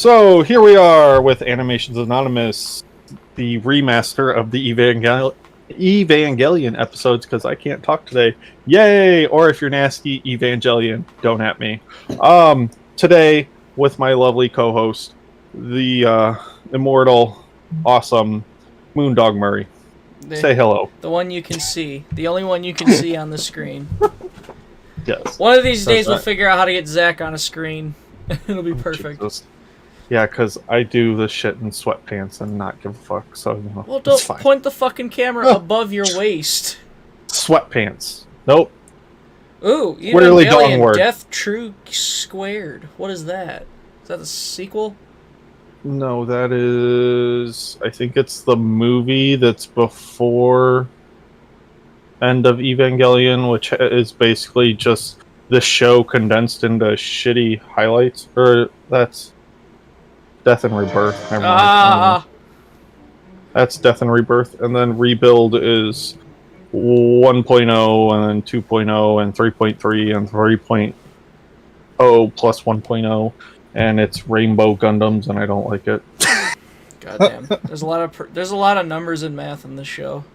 So here we are with Animations Anonymous, the remaster of the Evangelion episodes, because I can't talk today. Yay! Or if you're nasty, Evangelion, don't at me. Today, with my lovely co-host, the immortal, awesome Moondog Murray. Say hello. The one you can see. The only one you can see on the screen. Yes. One of these days we'll figure out how to get Zach on a screen. It'll be perfect. Jesus. Yeah, because I do this shit in sweatpants and not give a fuck, so, you know. Well, don't point the fucking camera above your waist. Sweatpants. Nope. Ooh, Literally Evengellion Death True Squared. What is that? Is that the sequel? No, that is... I think it's the movie that's before End of Evangelion, which is basically just the show condensed into shitty highlights. Or that's Death and Rebirth. Never mind. That's Death and Rebirth. And then Rebuild is 1.0 and then 2.0 and 3.3 and 3.0 plus 1.0. And it's Rainbow Gundams, and I don't like it. Goddamn, there's a lot of numbers and math in this show.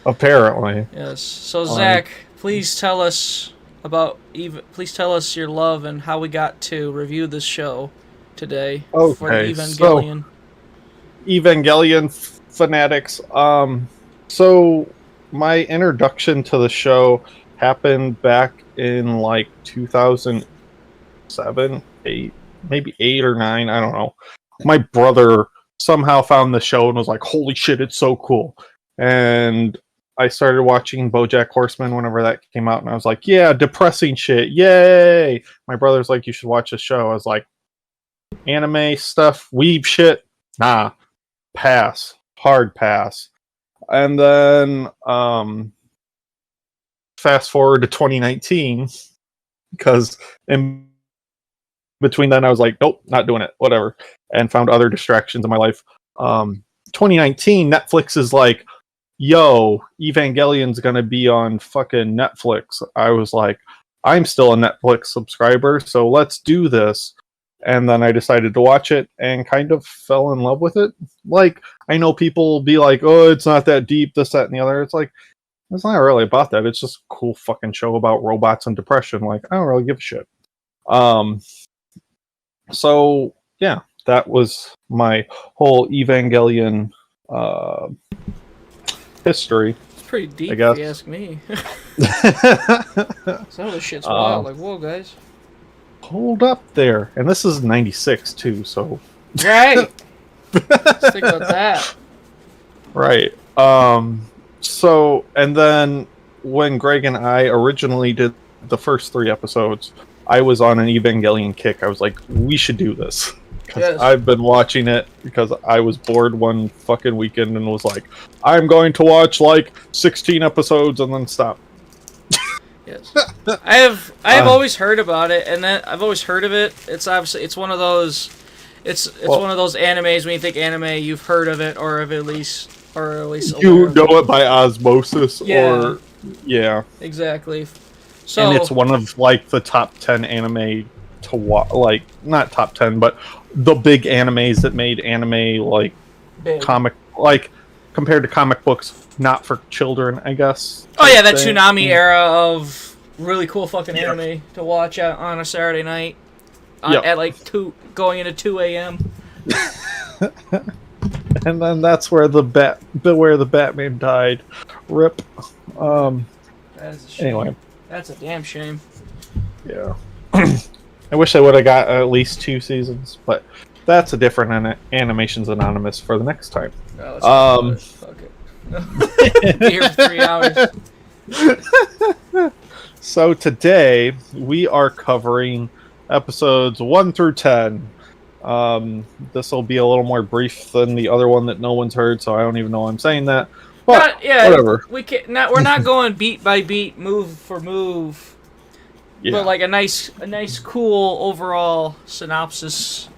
Apparently. Yes. So Zach, please tell us your love and how we got to review this show today for Evangelion. So, Evangelion fanatics. So my introduction to the show happened back in like 2007, 8. Maybe 8 or 9, I don't know. My brother somehow found the show and was like, holy shit, it's so cool. And I started watching BoJack Horseman whenever that came out, and I was like, yeah, depressing shit, yay! My brother's like, you should watch this show. I was like, anime stuff, weeb shit? Nah. Pass. Hard pass. And then, fast forward to 2019, because in between then I was like, nope, not doing it, whatever, and found other distractions in my life. 2019, Netflix is like, yo, Evangelion's gonna be on fucking Netflix. I was like, I'm still a Netflix subscriber, so let's do this. And then I decided to watch it and kind of fell in love with it. Like, I know people will be like, oh, it's not that deep, this, that, and the other. It's like, it's not really about that. It's just a cool fucking show about robots and depression. Like, I don't really give a shit. So, yeah, that was my whole Evangelion history. It's pretty deep, I guess. if you ask me. Some of this shit's wild. Like, whoa, guys. Hold up there. And this is 96, too, so... Right! Let's think about that. Right. So, and then when Greg and I originally did the first 3 episodes, I was on an Evangelion kick. I was like, we should do this. Because I've been watching it because I was bored one fucking weekend and was like, I'm going to watch like 16 episodes and then stop. Yes. I have always heard about it, and then I've always heard of it. It's obviously one of those one of those animes when you think anime, you've heard of it or at least you know it by osmosis. Or exactly. So, and it's one of like the top 10 anime to watch, like not top 10, but the big animes that made anime like big. Comic, like compared to comic books, not for children, I guess. Oh yeah, that Tsunami era of really cool fucking anime to watch on a Saturday night at like 2 going into 2 a.m. And then that's where the Batman died. Rip. That is a shame. Anyway. That's a damn shame. Yeah. I wish I would have got at least 2 seasons, but that's a different Animations Anonymous for the next time. No, fuck it. Be here for 3 hours. So today we are covering episodes 1 through 10. This will be a little more brief than the other one that no one's heard, so I don't even know why I'm saying that. But whatever. We're not going beat by beat, move for move. Yeah. But like a nice cool overall synopsis.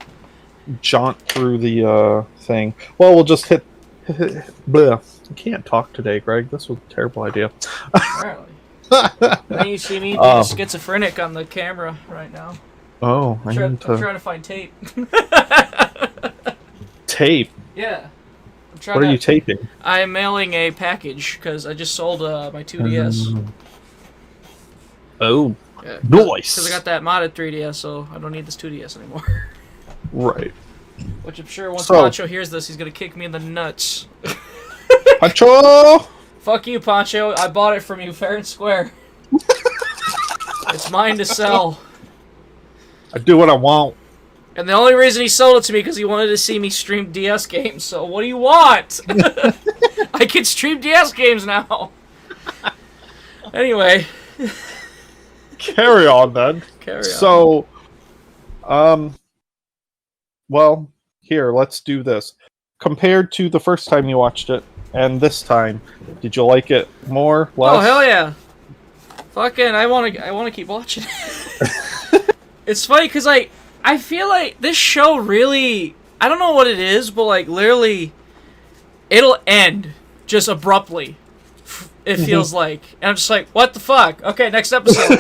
Jaunt through the thing. Well, we'll just hit bleh. I can't talk today, Greg. This was a terrible idea. Apparently. Now you see me schizophrenic on the camera right now. Oh, I'm trying to find tape. tape. Yeah. What are you taping? I'm mailing a package because I just sold my 2DS. Oh, Yeah, nice. Because I got that modded 3DS, so I don't need this 2DS anymore. Right. Which I'm sure once Pancho hears this, he's gonna kick me in the nuts. Pancho! Fuck you, Pancho. I bought it from you fair and square. It's mine to sell. I do what I want. And the only reason he sold it to me because he wanted to see me stream DS games. So what do you want? I can stream DS games now. Anyway. Carry on, then. Carry on. So, well, here, let's do this. Compared to the first time you watched it, and this time, did you like it more, less? Oh, hell yeah. Fucking, I wanna keep watching it. It's funny, because, like, I feel like this show really... I don't know what it is, but, like, literally... It'll end just abruptly. It feels like. And I'm just like, what the fuck? Okay, next episode.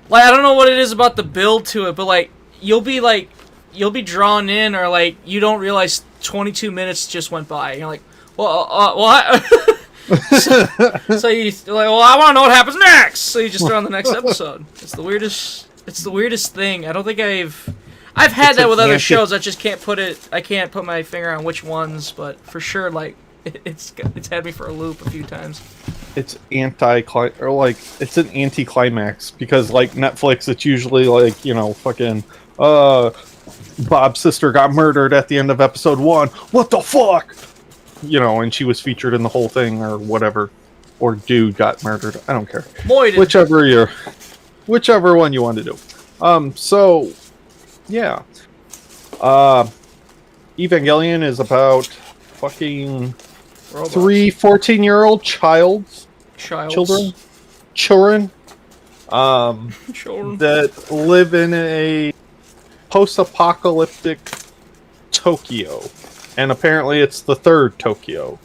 Like, I don't know what it is about the build to it, but, like, you'll be drawn in, or, like, you don't realize 22 minutes just went by. And you're like, well, what? so you're like, well, I want to know what happens next! So you just throw on the next episode. It's the weirdest thing. I don't think I've had that with other shows. I just can't I can't put my finger on which ones, but for sure, like, it's had me for a loop a few times. It's it's an anti-climax, because, like, Netflix, it's usually like, fucking, Bob's sister got murdered at the end of episode 1. What the fuck? And she was featured in the whole thing, or whatever. Or dude got murdered. I don't care. Whichever one you want to do. So, yeah. Evangelion is about fucking robots. 3 14-year-old children that live in a post-apocalyptic Tokyo, and apparently it's the third Tokyo.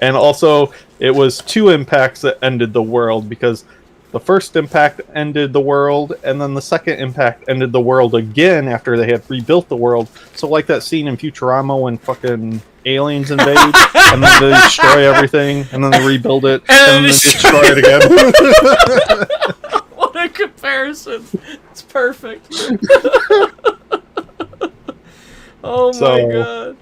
And also, it was 2 impacts that ended the world, because the first impact ended the world, and then the second impact ended the world again after they had rebuilt the world. So, like that scene in Futurama when fucking aliens invade, and then they destroy everything, and then they rebuild it, and then they destroy it again. What a comparison! It's perfect. Oh my god.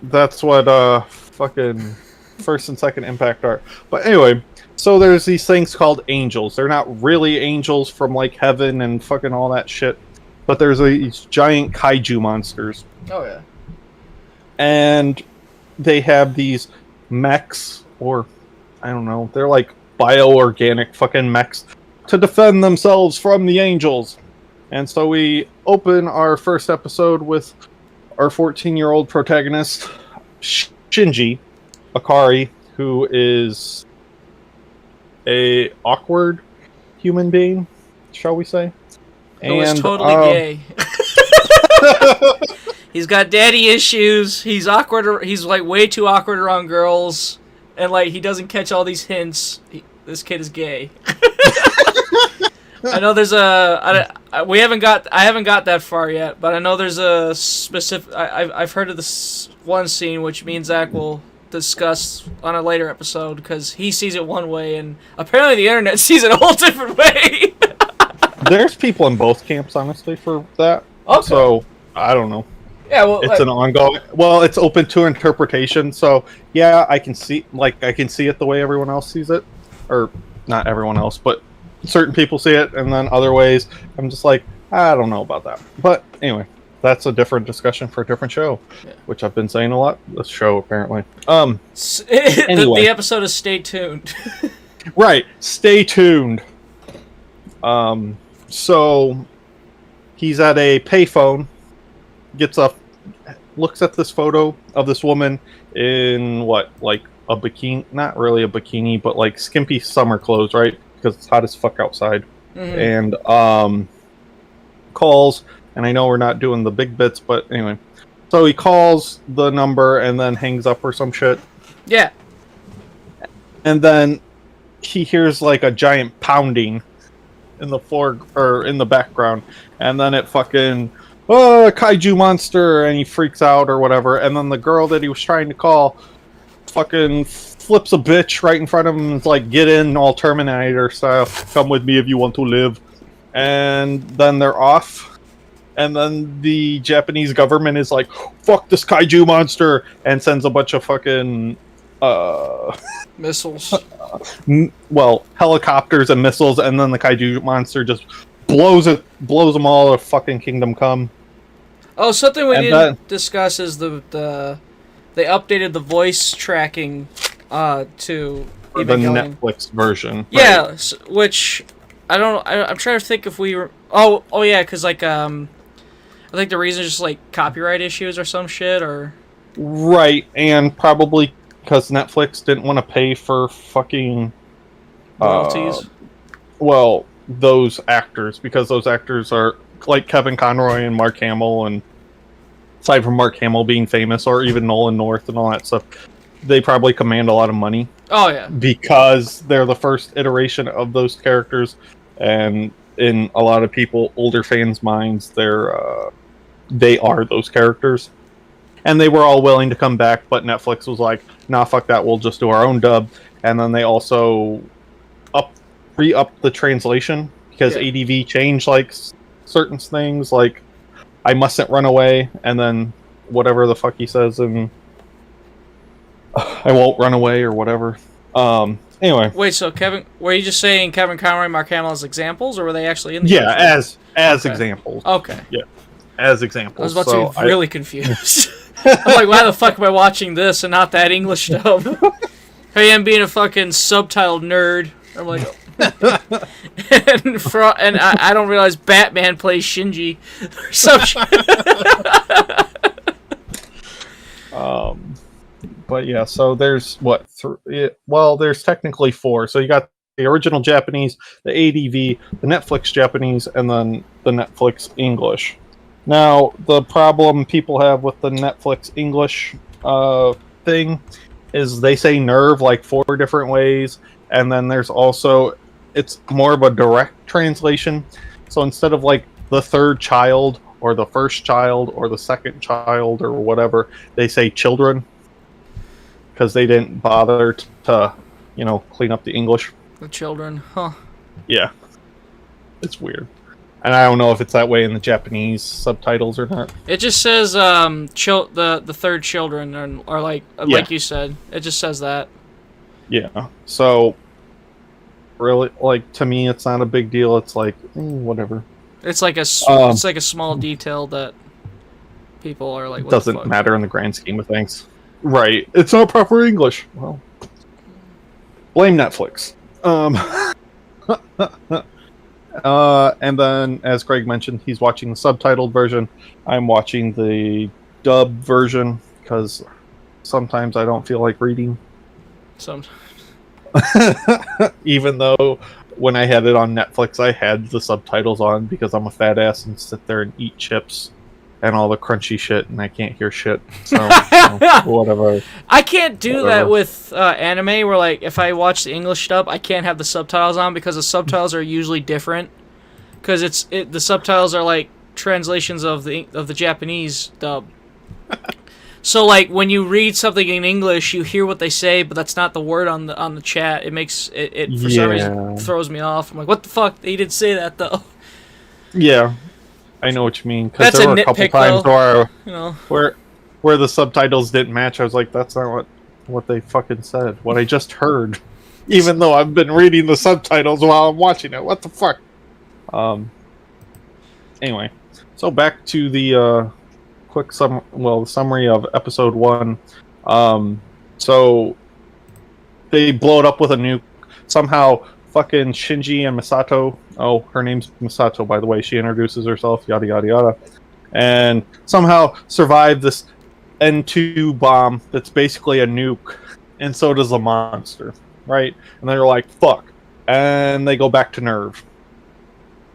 That's what fucking first and second impact are. But anyway, so there's these things called angels. They're not really angels from, like, heaven and fucking all that shit. But there's these giant kaiju monsters. Oh yeah. And they have these mechs, or I don't know, they're like bioorganic fucking mechs to defend themselves from the angels. And so we open our first episode with our 14-year-old protagonist, Shinji Akari, who is a awkward human being, shall we say? Who is totally gay. He's got daddy issues. He's awkward. He's, like, way too awkward around girls, and, like, he doesn't catch all these hints. This kid is gay. I know there's I haven't got that far yet, but I know there's a specific. I've heard of this one scene which me and Zach will discuss on a later episode, because he sees it one way and apparently the internet sees it a whole different way. There's people in both camps, honestly, for that. Okay. So I don't know. Yeah, well, it's an ongoing. Well, it's open to interpretation. So yeah, I can see it the way everyone else sees it, or not everyone else, but certain people see it, and then other ways I'm just like, I don't know about that. But anyway, that's a different discussion for a different show, which I've been saying a lot. This show, apparently. Anyway. The episode is Stay Tuned. Right, stay tuned. So he's at a payphone, looks at this photo of this woman in like a bikini, not really a bikini, but like skimpy summer clothes, right? Because it's hot as fuck outside. Mm-hmm. And calls, and I know we're not doing the big bits, but anyway. So he calls the number and then hangs up or some shit. Yeah. And then he hears like a giant pounding in the floor, or in the background, and then it fucking oh, kaiju monster, and he freaks out or whatever. And then the girl that he was trying to call fucking flips a bitch right in front of him and is like, get in, all Terminator style. Come with me if you want to live. And then they're off. And then the Japanese government is like, fuck this kaiju monster, and sends a bunch of fucking missiles. Well, helicopters and missiles, and then the kaiju monster just blows them all to fucking Kingdom Come. Oh, something we didn't discuss is they updated the voice tracking to the Netflix version. Yeah, right. Which I'm trying to think if we were. Oh yeah, because like I think the reason is just like copyright issues or some shit or. Right, and probably because Netflix didn't want to pay for fucking royalties. Well, those actors, because those actors are like Kevin Conroy and Mark Hamill, and aside from Mark Hamill being famous, or even Nolan North and all that stuff, they probably command a lot of money. Oh yeah, because they're the first iteration of those characters, and in a lot of people, older fans' minds, they are those characters. And they were all willing to come back, but Netflix was like, nah, fuck that, we'll just do our own dub. And then they also re-upped the translation, because ADV changed like certain things, like I mustn't run away, and then whatever the fuck he says, and I won't run away, or whatever. Anyway. Wait, so were you just saying Kevin Conroy and Mark Hamill as examples, or were they actually in the as examples. Okay. Yeah. As examples. I was about to be really confused. I'm like, why the fuck am I watching this and not that English dub? Hey, I'm being a fucking subtitled nerd. I'm like, and I don't realize Batman plays Shinji or some shit. But yeah, so there's there's technically 4. So you got the original Japanese, the ADV, the Netflix Japanese, and then the Netflix English. Now, the problem people have with the Netflix English thing is they say nerve like 4 different ways, and then there's also, it's more of a direct translation. So instead of like the third child, or the first child, or the second child, or whatever, they say children, because they didn't bother to, clean up the English. The children, huh? Yeah. It's weird. And I don't know if it's that way in the Japanese subtitles or not. It just says the third children, or like you said. It just says that. Yeah. So, really, like, to me, it's not a big deal. It's like, whatever. It's like a small detail that people are like, what doesn't the fuck? Matter in the grand scheme of things. Right. It's not proper English. Well, blame Netflix. And then, as Greg mentioned, he's watching the subtitled version. I'm watching the dub version, because sometimes I don't feel like reading. Sometimes. Even though when I had it on Netflix, I had the subtitles on, because I'm a fat ass and sit there and eat chips and all the crunchy shit, and I can't hear shit. So, whatever. I can't do that with anime, where like if I watch the English dub, I can't have the subtitles on, because the subtitles are usually different. Because the subtitles are like translations of the Japanese dub. So like when you read something in English, you hear what they say, but that's not the word on the chat. It makes it for some reason throws me off. I'm like, what the fuck? They didn't say that though. Yeah. I know what you mean, because there were a couple times where the subtitles didn't match. I was like, that's not what they fucking said. What I just heard, even though I've been reading the subtitles while I'm watching it. What the fuck? Anyway, so back to the quick summary of episode 1. So they blow it up with a nuke. Somehow, fucking Shinji and Misato. Oh, her name's Misato, by the way. She introduces herself, yada, yada, yada. And somehow survive this N2 bomb that's basically a nuke. And so does the monster, right? And they're like, fuck. And they go back to Nerve.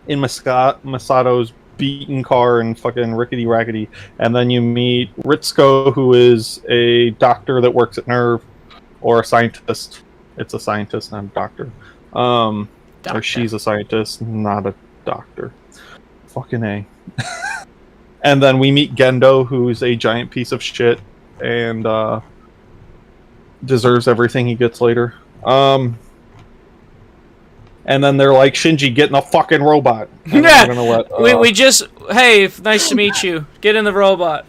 In Misato's beaten car and fucking rickety-rackety. And then you meet Ritsuko, who is a doctor that works at Nerve. Or a scientist. It's a scientist, not a doctor. Or she's a scientist, not a doctor. Fucking A. And then we meet Gendo, who's a giant piece of shit and deserves everything he gets later. And then they're like, Shinji, get in a fucking robot. And Yeah, gonna let, we just, hey, nice to meet you. Get in the robot.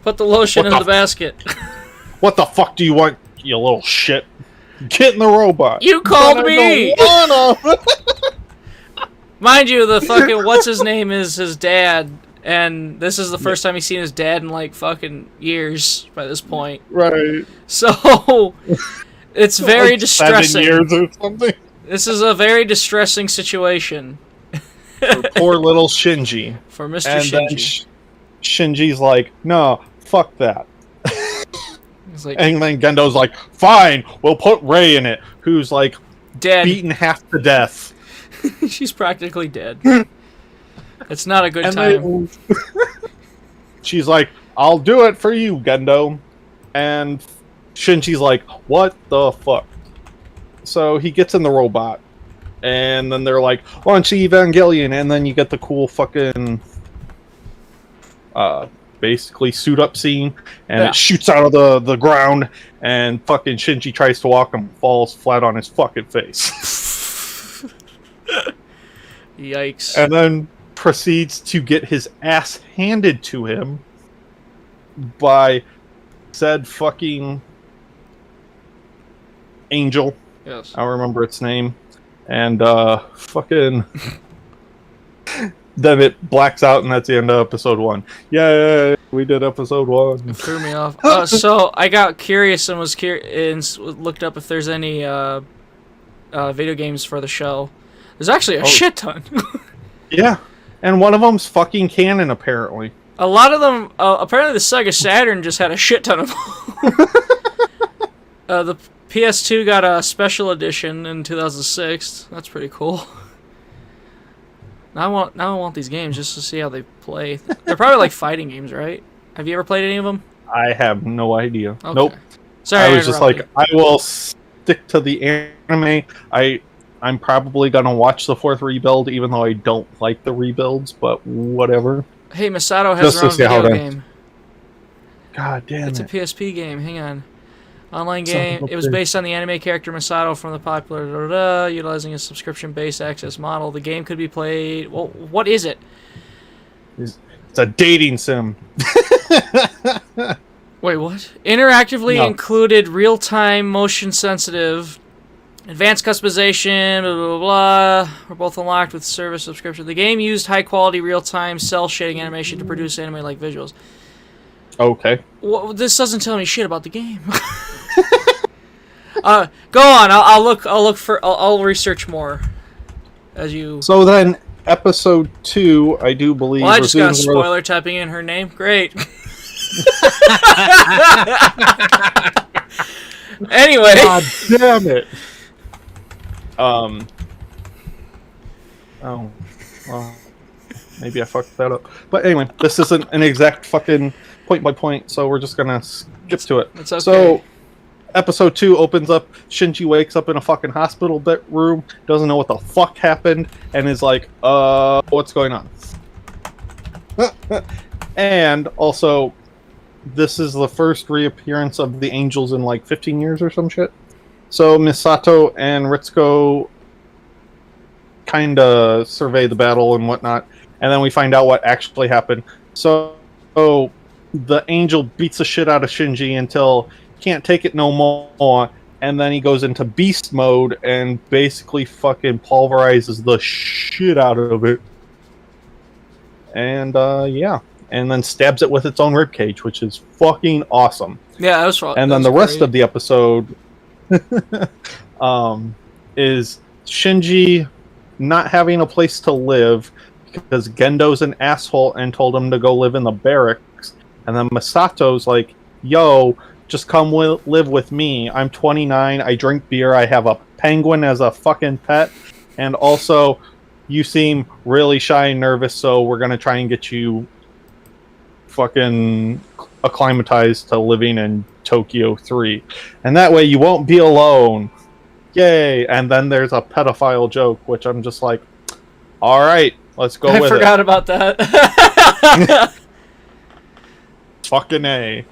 Put the lotion in the basket. What the fuck do you want, you little shit? Get in the robot. You called me! Mind you, the fucking what's-his-name is his dad, and this is the first time he's seen his dad in, like, fucking years by this point. Right. So, it's very like distressing. 7 years or something. This is a very distressing situation. For poor little Shinji. For Mr. And Shinji. then Shinji's like, no, fuck that. Like, and then Gendo's like, fine, we'll put Rei in it, who's like dead. beaten half to death. She's practically dead. It's not a good time. She's like, I'll do it for you, Gendo. And Shinji's like, what the fuck? So he gets in the robot. And then they're like, launch the Evangelion. And then you get the cool fucking basically suit up scene, and it shoots out of the ground, and fucking Shinji tries to walk and falls flat on his fucking face. Yikes. And then proceeds to get his ass handed to him by said fucking angel. Yes. I don't remember its name. And fucking then it blacks out, and that's the end of episode 1. Yay, we did episode 1. It threw me off. So I got curious and looked up if there's any video games for the show. There's actually a shit ton. Yeah, and one of them's fucking canon, apparently. A lot of them, apparently the Sega Saturn just had a shit ton of them. The PS2 got a special edition in 2006. That's pretty cool. Now I want these games just to see how they play. They're probably like fighting games, right? Have you ever played any of them? I have no idea. Okay. Nope. Sorry, I was just like, I will stick to the anime. I'm probably gonna watch the 4th rebuild, even though I don't like the rebuilds, but whatever. Hey, Masato has her own video game. God damn It's a PSP game. Hang on. Online game. It was based on the anime character Masato from the popular utilizing a subscription-based access model. The game could be played. Well, what is it? It's a dating sim. Wait, what? Interactively included real-time, motion-sensitive, advanced customization, blah, blah, blah, were both unlocked with service subscription. The game used high-quality, real-time, cell-shading animation to produce anime-like visuals. Okay. Well, this doesn't tell me shit about the game. Go on. I'll research more as you. So then, episode 2, I do believe. Well, I just got a spoiler typing in her name. Great. Anyway. God damn it. Oh. Well, maybe I fucked that up. But anyway, this isn't an exact fucking point by point, so we're just gonna skip to it. It's okay. So, episode 2 opens up. Shinji wakes up in a fucking hospital room, doesn't know what the fuck happened, and is like, what's going on? And also, this is the first reappearance of the angels in like 15 years or some shit. So Misato and Ritsuko kind of survey the battle and whatnot, and then we find out what actually happened. So the angel beats the shit out of Shinji until he can't take it no more, and then he goes into beast mode and basically fucking pulverizes the shit out of it. And yeah, and then stabs it with its own ribcage, which is fucking awesome. Yeah, that was fun. And then the rest of the episode is Shinji not having a place to live because Gendo's an asshole and told him to go live in the barracks. And then Misato's like, yo, just come live with me. I'm 29, I drink beer, I have a penguin as a fucking pet, and also you seem really shy and nervous, so we're gonna try and get you fucking acclimatized to living in Tokyo 3. And that way you won't be alone. Yay! And then there's a pedophile joke, which I'm just like, alright, Let's go I with forgot about that. Fucking A.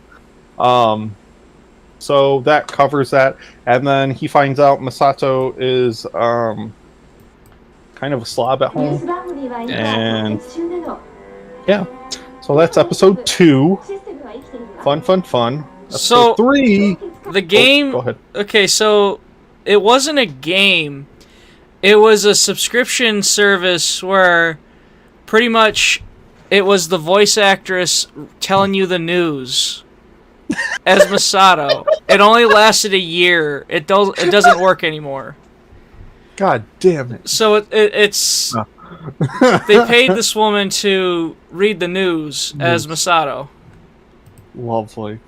So that covers that. And then he finds out Masato is kind of a slob at home. And yeah. So that's episode 2. Fun. Episode So 3. The game. Go ahead. Okay, so it wasn't a game. It was a subscription service where pretty much it was the voice actress telling you the news as Masato. It only lasted a year. It doesn't work anymore. God damn it. So it's they paid this woman to read the news as Masato. Lovely.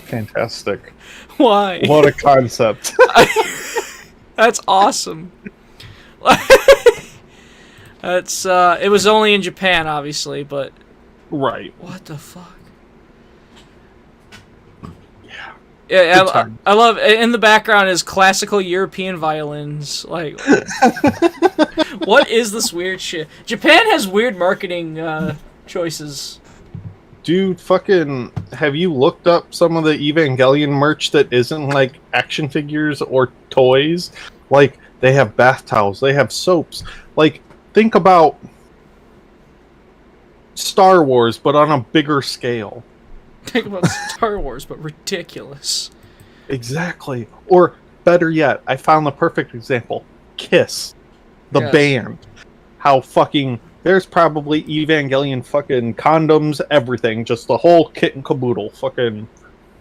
Fantastic. Why? What a concept. That's awesome. That's it was only in Japan, obviously, but right. what the fuck? Yeah. Yeah, I love. In the background is classical European violins. Like, what is this weird shit? Japan has weird marketing choices. Dude, fucking, have you looked up some of the Evangelion merch that isn't like action figures or toys? Like, they have bath towels, they have soaps. Like, think about Star Wars, but on a bigger scale. Think about Star Wars, but ridiculous. Exactly. Or, better yet, I found the perfect example. Kiss. The band. How fucking... There's probably Evangelion fucking condoms, everything. Just the whole kit and caboodle. Fucking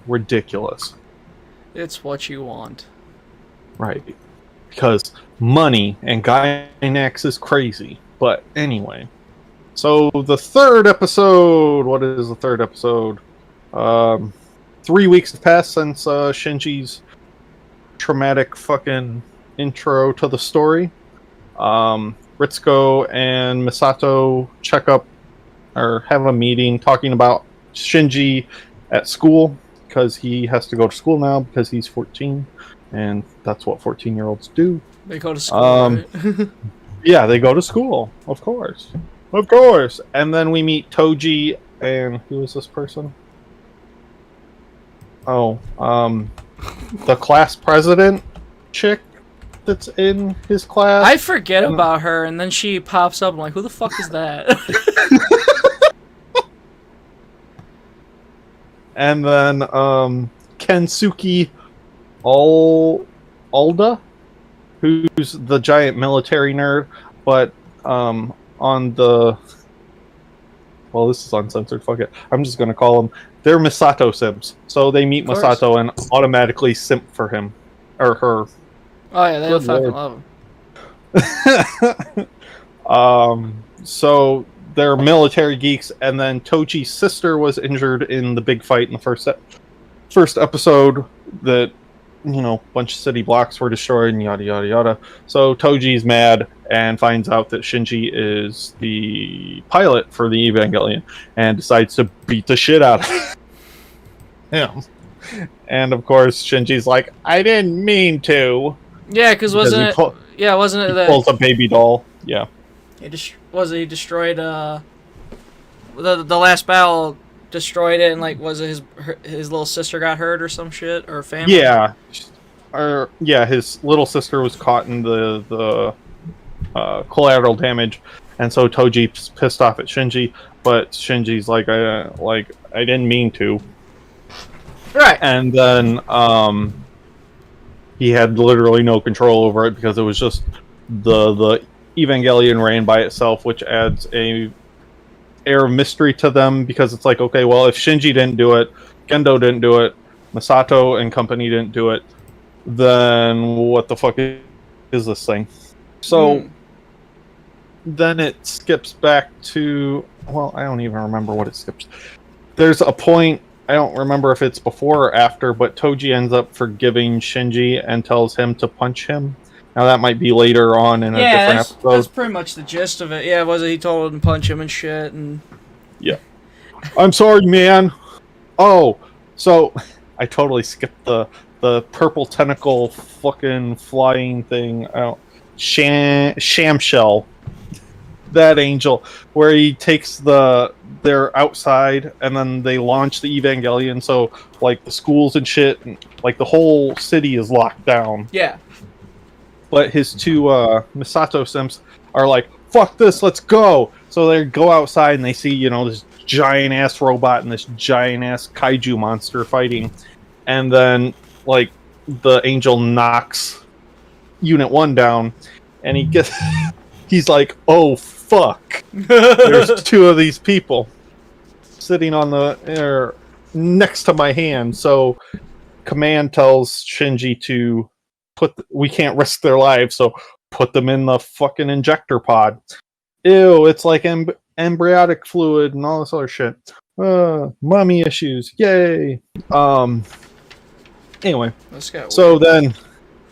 ridiculous. It's what you want. Right. Because money and Gainax is crazy. But anyway. So the third episode... What is the third episode? 3 weeks have passed since Shinji's traumatic fucking intro to the story. Ritsuko and Misato check up or have a meeting talking about Shinji at school because he has to go to school now because he's 14 and that's what 14-year-olds do. They go to school, right? Yeah, they go to school, of course. And then we meet Toji and who is this person? Oh, the class president chick that's in his class. I forget about her, and then she pops up. I'm like, who the fuck is that? And then Kensuke Alda, who's the giant military nerd, but on the... Well, this is uncensored, fuck it. I'm just gonna call them... They're Misato Sims. So they meet Misato and automatically simp for him. Or her. Oh yeah, they fucking love him. So they're military geeks, and then Toji's sister was injured in the big fight in the first episode that, you know, a bunch of city blocks were destroyed and yada yada yada. So Toji's mad and finds out that Shinji is the pilot for the Evangelion and decides to beat the shit out of him. And of course Shinji's like, I didn't mean to. Yeah, because wasn't it that pulls a baby doll? Yeah. He destroyed the last battle, destroyed it, and like was it his little sister got hurt or some shit, or family? Yeah, his little sister was caught in the collateral damage, and so Toji's pissed off at Shinji, but Shinji's like I didn't mean to. Right. And then he had literally no control over it because it was just the Evangelion ran by itself, which adds a air of mystery to them because it's like, okay, well, if Shinji didn't do it, Gendo didn't do it, Masato and company didn't do it, then what the fuck is this thing? So then it skips back to, well, I don't even remember what it skips. There's a point, I don't remember if it's before or after, but Toji ends up forgiving Shinji and tells him to punch him. Now that might be later on in a different episode. That's pretty much the gist of it. Yeah, was it he told him to punch him and shit and... Yeah. I'm sorry, man. Oh, so I totally skipped the purple tentacle fucking flying thing out. Sham shell. that angel where he takes they're outside and then they launch the Evangelion, so like the schools and shit, and, like the whole city is locked down. Yeah. But his two Misato simps are like, fuck this, let's go. So they go outside and they see, this giant ass robot and this giant ass kaiju monster fighting. And then like the angel knocks Unit 1 down and he's like, oh fuck. There's two of these people sitting on the next to my hand. So Command tells Shinji to we can't risk their lives, so put them in the fucking injector pod. Ew, it's like embryonic fluid and all this other shit. Mommy issues. Yay. Anyway. So then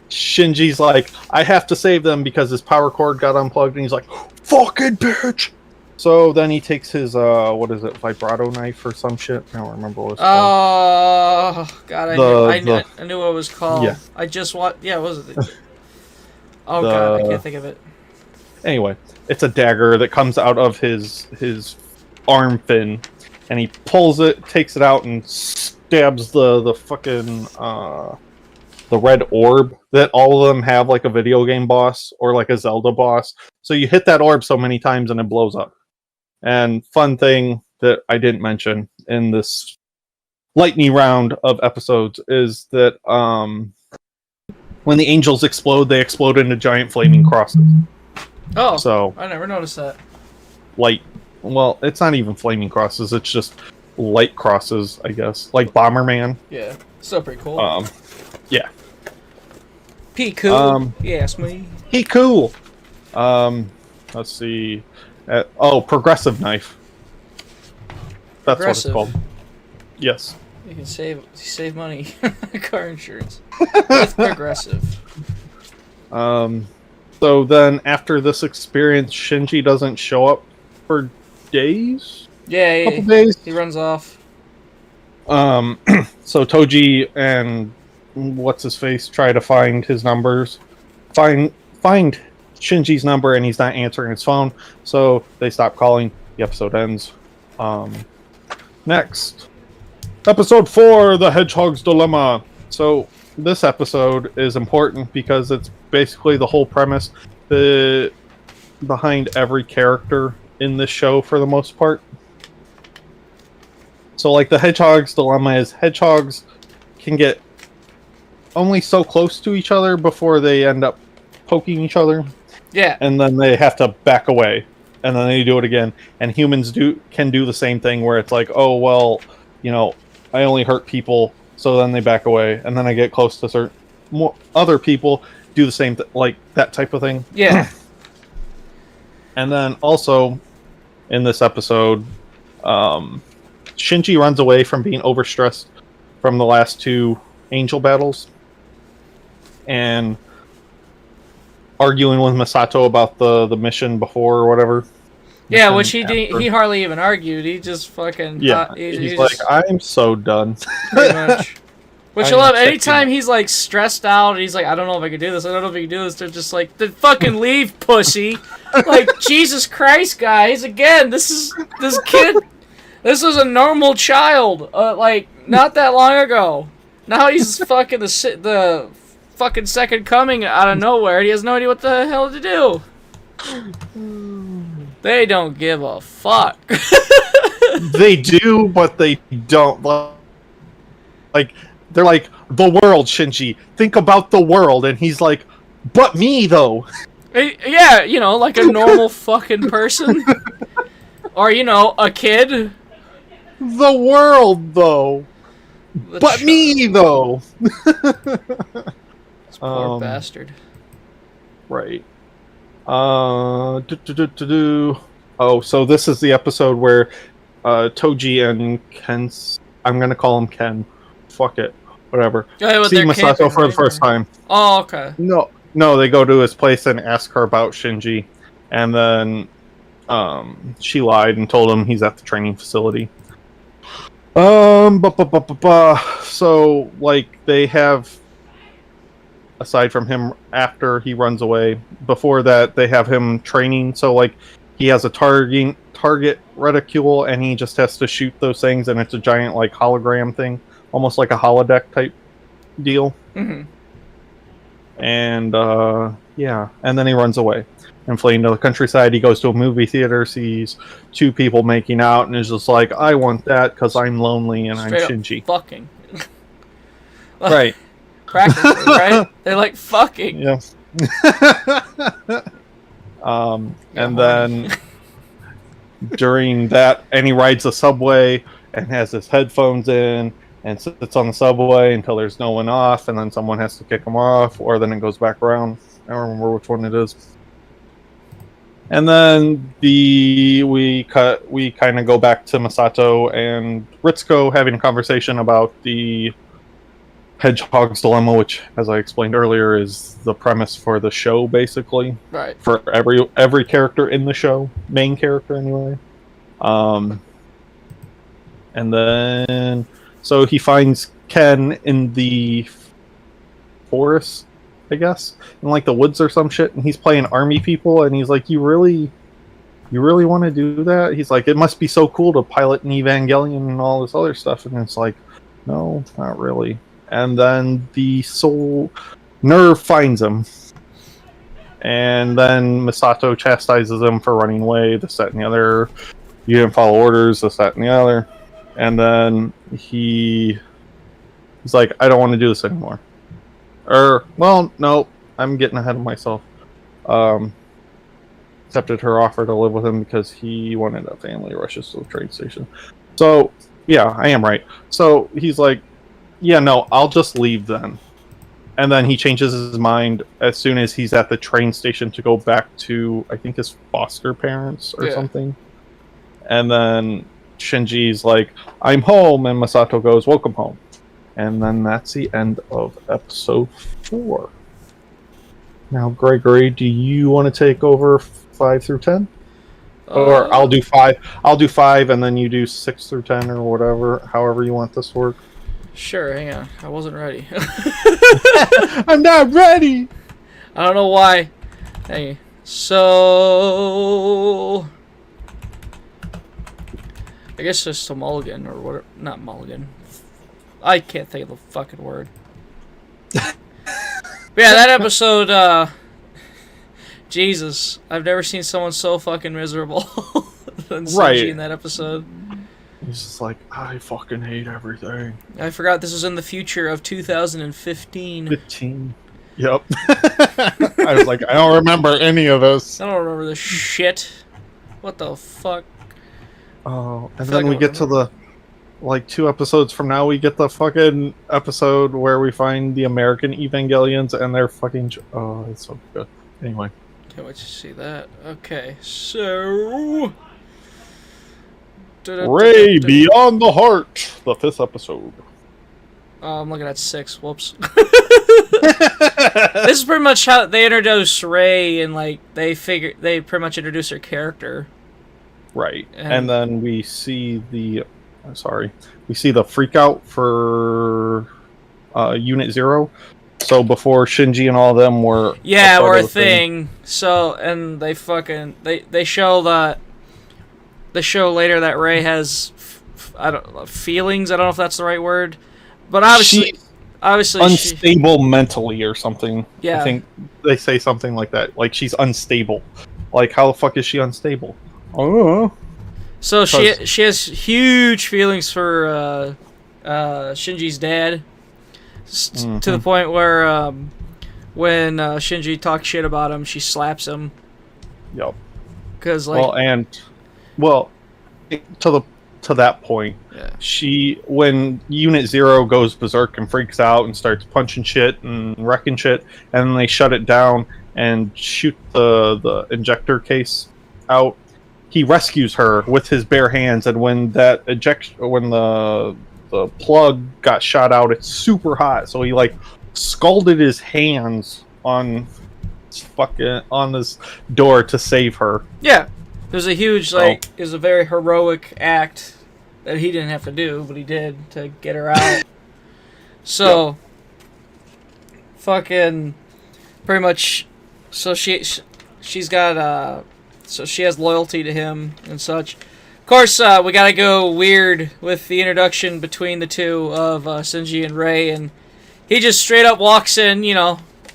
Shinji's like, I have to save them because his power cord got unplugged, and he's like, fucking bitch! So then he takes his, vibrato knife or some shit? I don't remember what it's called. Oh, God, I knew what it was called. Yeah. I just what was it? Oh, God, I can't think of it. Anyway, it's a dagger that comes out of his arm fin, and he pulls it, takes it out, and stabs the fucking, the red orb that all of them have, like a video game boss or like a Zelda boss. So you hit that orb so many times and it blows up. And fun thing that I didn't mention in this lightning round of episodes is that when the angels explode, they explode into giant flaming crosses. Oh, so I never noticed that. Well, it's not even flaming crosses, it's just light crosses, I guess. Like Bomberman. Yeah, still pretty cool. Yeah. P cool. Yes, me. He cool. Let's see. Progressive knife. That's what it's called. Yes. You can save money. Car insurance. With Progressive. So then after this experience, Shinji doesn't show up for days? Yeah, couple days. He runs off. So Toji and what's his face try to find his numbers. Find Shinji's number, and he's not answering his phone, so they stop calling. The episode ends. Next. Episode 4, The Hedgehog's Dilemma. So this episode is important because it's basically the whole premise behind every character in this show for the most part. So like the Hedgehog's Dilemma is hedgehogs can get only so close to each other before they end up poking each other. Yeah. And then they have to back away. And then they do it again. And humans can do the same thing where it's like, oh, well, I only hurt people, so then they back away. And then I get close to certain other people, do the same like that type of thing. Yeah. And then also, in this episode, Shinji runs away from being overstressed from the last 2 angel battles. And arguing with Misato about the mission before or whatever. Yeah, which he hardly even argued. He just fucking he's like, I'm so done. Pretty much. Which I love. Anytime he's like stressed out and he's like, I don't know if I can do this, they're just like, then fucking leave, pussy. Like, Jesus Christ, guys, again, this kid, this was a normal child, like, not that long ago. Now he's fucking the fucking second coming out of nowhere. He has no idea what the hell to do. They don't give a fuck. They do, but they don't. Like, they're like, the world, Shinji. Think about the world. And he's like, but me, though. Yeah, like a normal fucking person. Or, a kid. The world, though. But me, though. Poor bastard. Right. Oh, so this is the episode where Toji and I'm gonna call him Ken. Fuck it. Whatever. Yeah, see Misato for the first time. Oh, okay. No, they go to his place and ask her about Shinji. And then she lied and told him he's at the training facility. So, like, they have, aside from him after he runs away, before that, they have him training. So, like, he has a target reticule, and he just has to shoot those things, and it's a giant like hologram thing, almost like a holodeck type deal. Mm-hmm. And and then he runs away and fleeing to the countryside. He goes to a movie theater, sees two people making out, and is just like, I want that because I'm lonely and Straight I'm Shinji. Fucking. Right. Practically, right? They're like fucking. Yeah. And then during that, and he rides the subway and has his headphones in and sits on the subway until there's no one off, and then someone has to kick him off, or then it goes back around. I don't remember which one it is. And then we kind of go back to Masato and Ritsuko having a conversation about the Hedgehog's Dilemma, which, as I explained earlier, is the premise for the show, basically. Right. For every character in the show, main character anyway. And then so he finds Ken in the forest, I guess, in like the woods or some shit, and he's playing army people, and he's like, you really want to do that? He's like, it must be so cool to pilot an Evangelion and all this other stuff, and it's like, no, not really. And then the soul nerve finds him, and then Misato chastises him for running away, this, that, and the other. You didn't follow orders, this, that, and the other. And then he's like, I don't want to do this anymore. Well, no, I'm getting ahead of myself. Accepted her offer to live with him because he wanted a family, rushes to the train station. So, yeah, I am right. So he's like, yeah, no, I'll just leave then. And then he changes his mind as soon as he's at the train station to go back to, I think, his foster parents or something. And then Shinji's like, I'm home, and Masato goes, welcome home. And then that's the end of episode 4. Now, Gregory, do you want to take over 5 through 10? Or I'll do 5. I'll do 5, and then you do 6 through 10, or whatever, however you want this to work. Sure, hang on. I wasn't ready. I'm not ready! I don't know why. Hey, so I guess just a mulligan or whatever. Not mulligan. I can't think of the fucking word. But yeah, that episode, Jesus, I've never seen someone so fucking miserable than Shinji in that episode. He's just like, I fucking hate everything. I forgot this was in the future of 2015. 15. Yep. I was like, I don't remember any of this. I don't remember this shit. What the fuck? Oh, and then we get to the, like, 2 episodes from now, we get the fucking episode where we find the American Evangelions, and they're fucking... Oh, it's so good. Anyway. Can't wait to see that. Okay, so... Ray Beyond the Heart, the 5th episode. Oh, I'm looking at 6. Whoops. This is pretty much how they introduce Ray, and like they pretty much introduce her character. Right, and then we see the freak out for Unit 0. So before Shinji and all of them were a thing. So and they show that. They show later that Ray has feelings. I don't know if that's the right word, but obviously unstable mentally or something. Yeah, I think they say something like that. Like she's unstable. Like how the fuck is she unstable? Oh. So she has huge feelings for Shinji's dad, to the point where when Shinji talks shit about him, she slaps him. Yep. Because like to that point, when Unit 0 goes berserk and freaks out and starts punching shit and wrecking shit, and then they shut it down and shoot the injector case out, he rescues her with his bare hands. And when the plug got shot out, it's super hot, so he like scalded his hands on this door to save her. Yeah. It was a huge, it was a very heroic act that he didn't have to do, but he did to get her out. So, fucking, pretty much, so she's got, so she has loyalty to him and such. Of course, we gotta go weird with the introduction between the two of Shinji and Rei, and he just straight up walks in,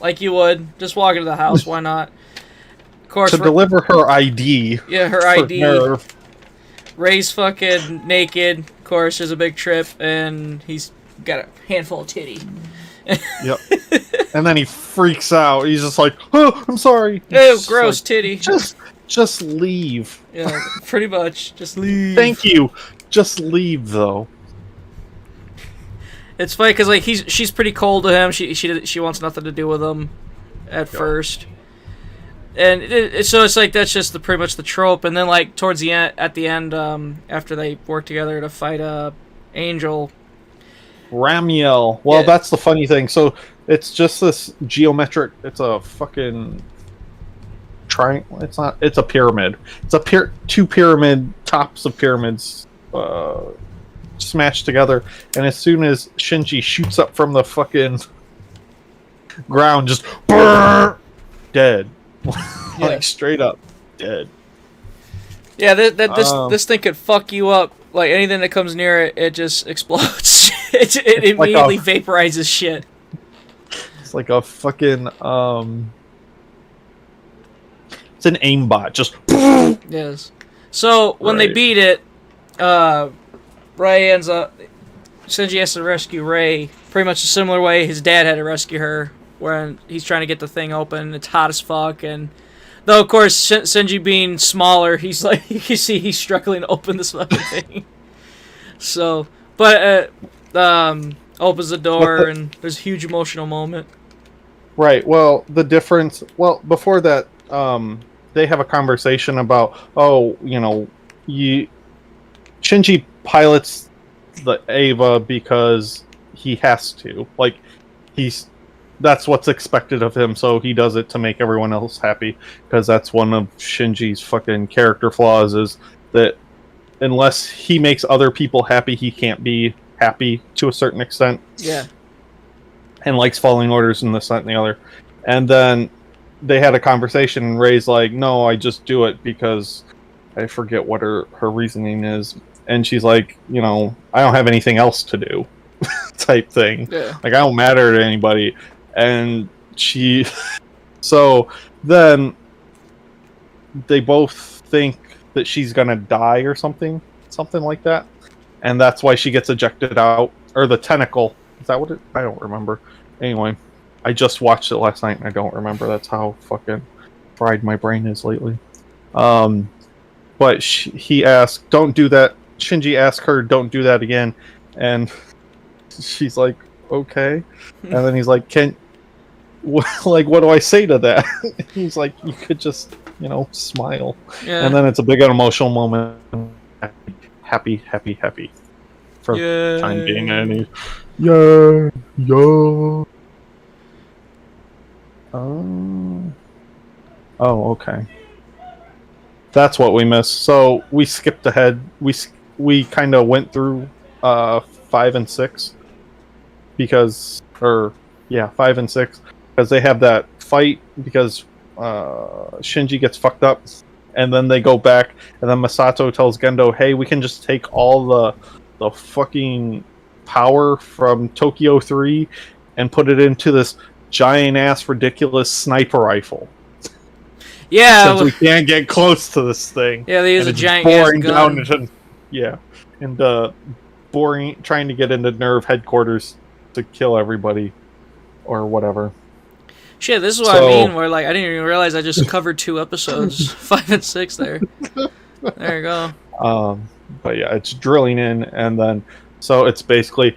like you would, just walk into the house. Why not? Of course, to deliver her ID. Yeah, her ID. Nerve. Rei's fucking naked. Of course, there's a big trip, and he's got a handful of titty. Yep. And then he freaks out. He's just like, "Oh, I'm sorry." Ew, gross like, titty. Just leave. Yeah, pretty much. Just leave. Thank you. Just leave, though. It's funny because like she's pretty cold to him. She wants nothing to do with him at first. And so it's like that's just pretty much the trope, and then like towards the end, at the end, after they work together to fight Angel, Ramiel. Well, that's the funny thing. So it's just this geometric. It's a fucking triangle. It's not. It's a pyramid. It's a two pyramid tops of pyramids smashed together, and as soon as Shinji shoots up from the fucking ground, just dead. Like straight up dead. Yeah, this thing could fuck you up. Like anything that comes near it, it just explodes. it immediately vaporizes shit. It's like a fucking it's an aimbot. Just yes. So when they beat it, Rei ends up. Shinji has to rescue Rei pretty much a similar way his dad had to rescue her. Where he's trying to get the thing open, it's hot as fuck, and though of course Shinji being smaller, he's like you can see he's struggling to open this fucking thing. So, but opens the door and there's a huge emotional moment. Right. Well, the difference. Well, before that, they have a conversation about Shinji pilots the Eva because he has to. Like that's what's expected of him, so he does it to make everyone else happy, because that's one of Shinji's fucking character flaws, is that unless he makes other people happy, he can't be happy to a certain extent. Yeah. And likes following orders and this, that, and the other. And then they had a conversation, and Rei's like, no, I just do it because I forget what her reasoning is. And she's like, I don't have anything else to do type thing. Yeah. Like, I don't matter to anybody. And so then they both think that she's gonna die or something like that, and that's why she gets ejected out, or the tentacle. Is that what it? I don't remember. Anyway, I just watched it last night and I don't remember. That's how fucking fried my brain is lately. But he asked, "Don't do that." Shinji asked her, "Don't do that again," and she's like, "Okay," and then he's like, what do I say to that? He's like, you could just, smile. Yeah. And then it's a big emotional moment. Happy. For the time being. And he's, yeah. Oh, okay. That's what we missed. So we skipped ahead. We kind of went through 5 and 6. 5 and 6. Because they have that fight, because Shinji gets fucked up, and then they go back, and then Masato tells Gendo, hey, we can just take all the fucking power from Tokyo 3 and put it into this giant-ass ridiculous sniper rifle. Yeah. Since we can't get close to this thing. Yeah, they use a giant-ass gun. Boring, trying to get into Nerve headquarters to kill everybody, or whatever. Shit, this is what I mean, where like I didn't even realize I just covered 2 episodes, 5 and 6 there. There you go. But yeah, it's drilling in, and then so it's basically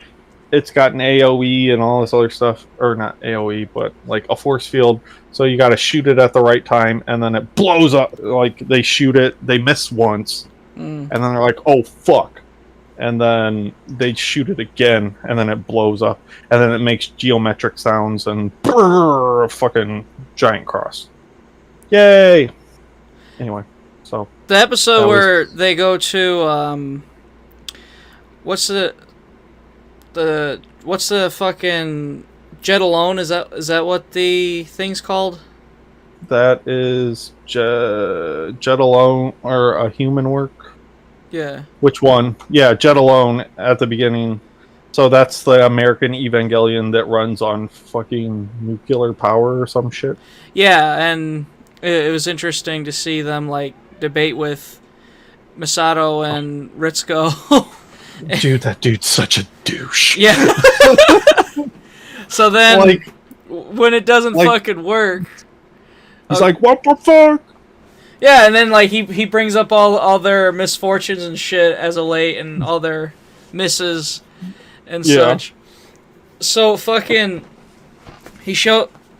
it's got an AoE and all this other stuff, or not AoE, but like a force field. So you got to shoot it at the right time, and then it blows up. Like they shoot it, they miss once, and then they're like, "Oh fuck." And then they shoot it again, and then it blows up, and then it makes geometric sounds, and brrr, fucking giant cross. Yay! Anyway, so the episode where they go to what's the fucking Jet Alone? Is that what the thing's called? That is Jet Alone or a Human Work. Yeah. Which one? Yeah, Jet Alone at the beginning. So that's the American Evangelion that runs on fucking nuclear power or some shit. Yeah, and it was interesting to see them like debate with Masato and Ritsuko. Dude, that dude's such a douche. Yeah. So then, like, when it doesn't fucking work, he's like, "What the fuck?" Yeah, and then like he brings up all their misfortunes and shit as of late, and all their misses and such. So fucking,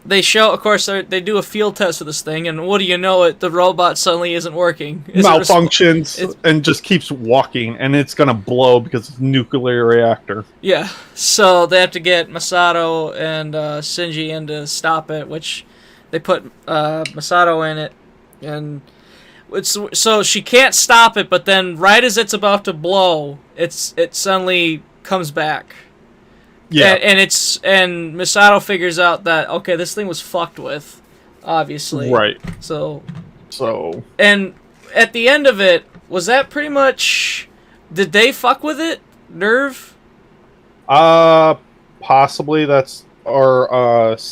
they show, of course, they do a field test of this thing, and what do you know it, the robot suddenly isn't working. Malfunctions and just keeps walking, and it's gonna blow because it's a nuclear reactor. Yeah, so they have to get Masato and Shinji in to stop it, which they put Masato in it, and so she can't stop it, but then right as it's about to blow, it suddenly comes back. Yeah, and Misato figures out that, okay, this thing was fucked with, obviously. Right. So. And at the end of it, was that pretty much? Did they fuck with it, Nerve? Possibly that's Sele,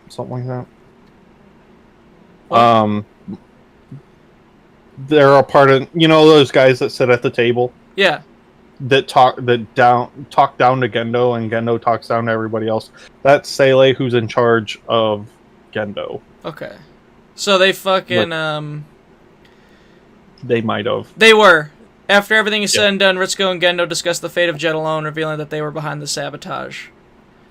something like that. What? They're a part of those guys that sit at the table. Yeah. That talk down to Gendo, and Gendo talks down to everybody else. That's Sele, who's in charge of Gendo. Okay, so they fucking They might have. They were. After everything is said and done, Ritsuko and Gendo discuss the fate of Jet Alone, revealing that they were behind the sabotage.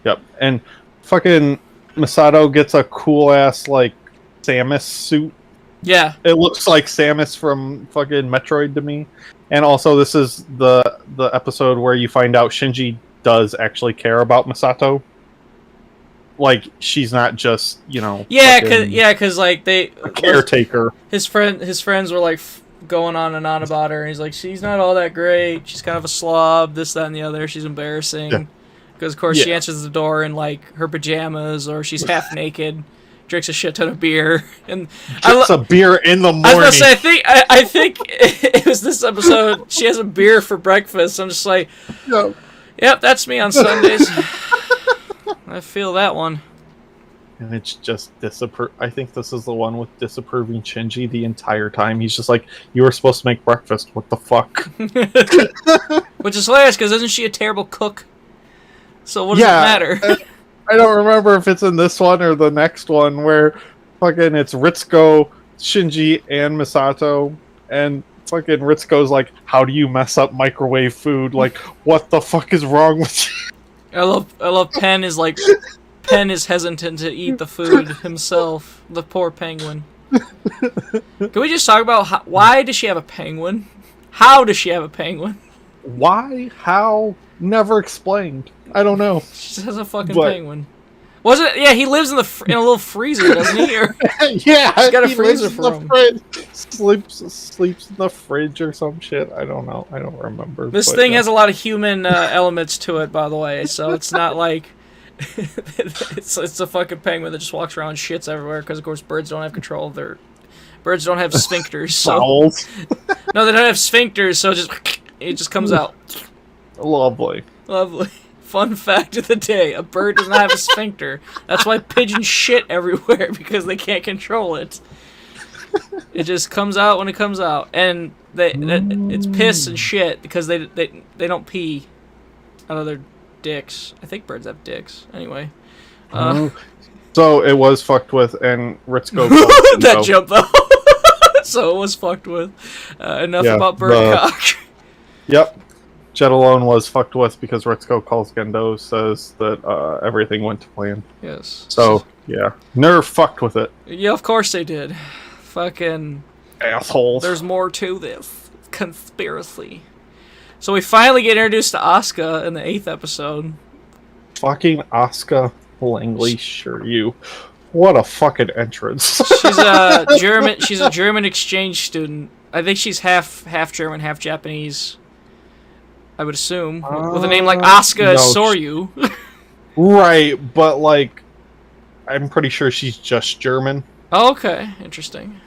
Yep, and fucking Masato gets a cool ass like Samus suit. Yeah, it looks like Samus from fucking Metroid to me. And also, this is the episode where you find out Shinji does actually care about Masato. Like, she's not just, because like they caretaker. His friends were like going on and on about her, and he's like, she's not all that great. She's kind of a slob. This, that, and the other. She's embarrassing because, of course, she answers the door in like her pajamas, or she's half naked. Drinks a shit ton of beer, and drinks a beer in the morning. I was gonna say, I think it was this episode. She has a beer for breakfast. I'm just like, yep, that's me on Sundays. I feel that one. And it's just I think this is the one with disapproving Shinji the entire time. He's just like, you were supposed to make breakfast. What the fuck? Which is hilarious because isn't she a terrible cook? So what does it matter? I don't remember if it's in this one or the next one where fucking it's Ritsuko, Shinji, and Masato, and fucking Ritsuko's like, how do you mess up microwave food? Like, what the fuck is wrong with you? I love Pen is hesitant to eat the food himself. The poor penguin. Can we just talk about why does she have a penguin? How does she have a penguin? Why? How? Never explained. I don't know. She has a fucking penguin. Was it? Yeah, he lives in a little freezer, doesn't he? Or, yeah, he's got a freezer for him. Sleeps in the fridge or some shit. I don't know. I don't remember. This thing has a lot of human elements to it, by the way. So it's not like it's a fucking penguin that just walks around and shits everywhere. Because of course, birds don't have control of their. Birds don't have sphincters. So no, they don't have sphincters. So it just comes out. Lovely. Fun fact of the day: a bird does not have a sphincter. That's why pigeons shit everywhere, because they can't control it. It just comes out when it comes out, and it's piss and shit because they don't pee out of their dicks. I think birds have dicks. Anyway. So it was fucked with, and Ritsuko. That jump though. So it was fucked with. Enough about bird cock. Yep. Jet Alone was fucked with because Ritsuko calls Gendo, says that everything went to plan. Yes. So, yeah. Nerve fucked with it. Yeah, of course they did. Fucking... assholes. There's more to this. Conspiracy. So we finally get introduced to Asuka in the 8th episode. Fucking Asuka Langley, sure you. What a fucking entrance. She's a German exchange student. I think she's half German, half Japanese. I would assume, with a name like Asuka Soryu. Right, but like, I'm pretty sure she's just German. Oh, okay, interesting.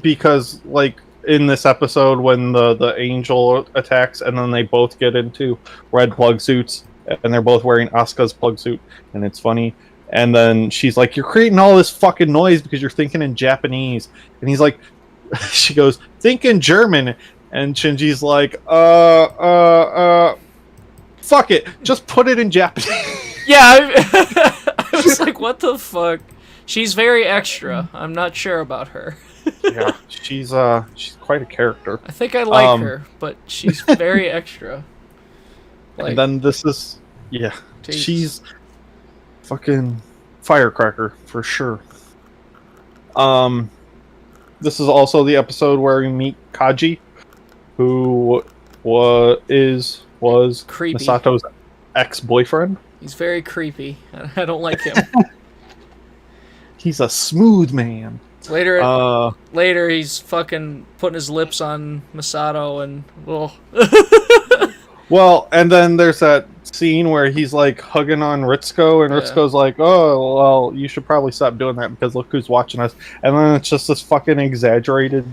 Because, like, in this episode, when the angel attacks, and then they both get into red plug suits, and they're both wearing Asuka's plug suit, and it's funny. And then she's like, "You're creating all this fucking noise because you're thinking in Japanese." And he's like, she goes, "Think in German." And Shinji's like, fuck it, just put it in Japanese. Yeah, I was like, what the fuck? She's very extra. I'm not sure about her. Yeah, she's quite a character. I think I like her, but she's very extra. Like, and then this is, yeah, Jesus. She's fucking firecracker for sure. This is also the episode where we meet Kaji, who was creepy. Misato's ex-boyfriend. He's very creepy. I don't like him. He's a smooth man. Later he's fucking putting his lips on Misato and Well, and then there's that scene where he's like hugging on Ritsuko, and Ritsuko's like, "Oh, well, you should probably stop doing that because look who's watching us." And then it's just this fucking exaggerated,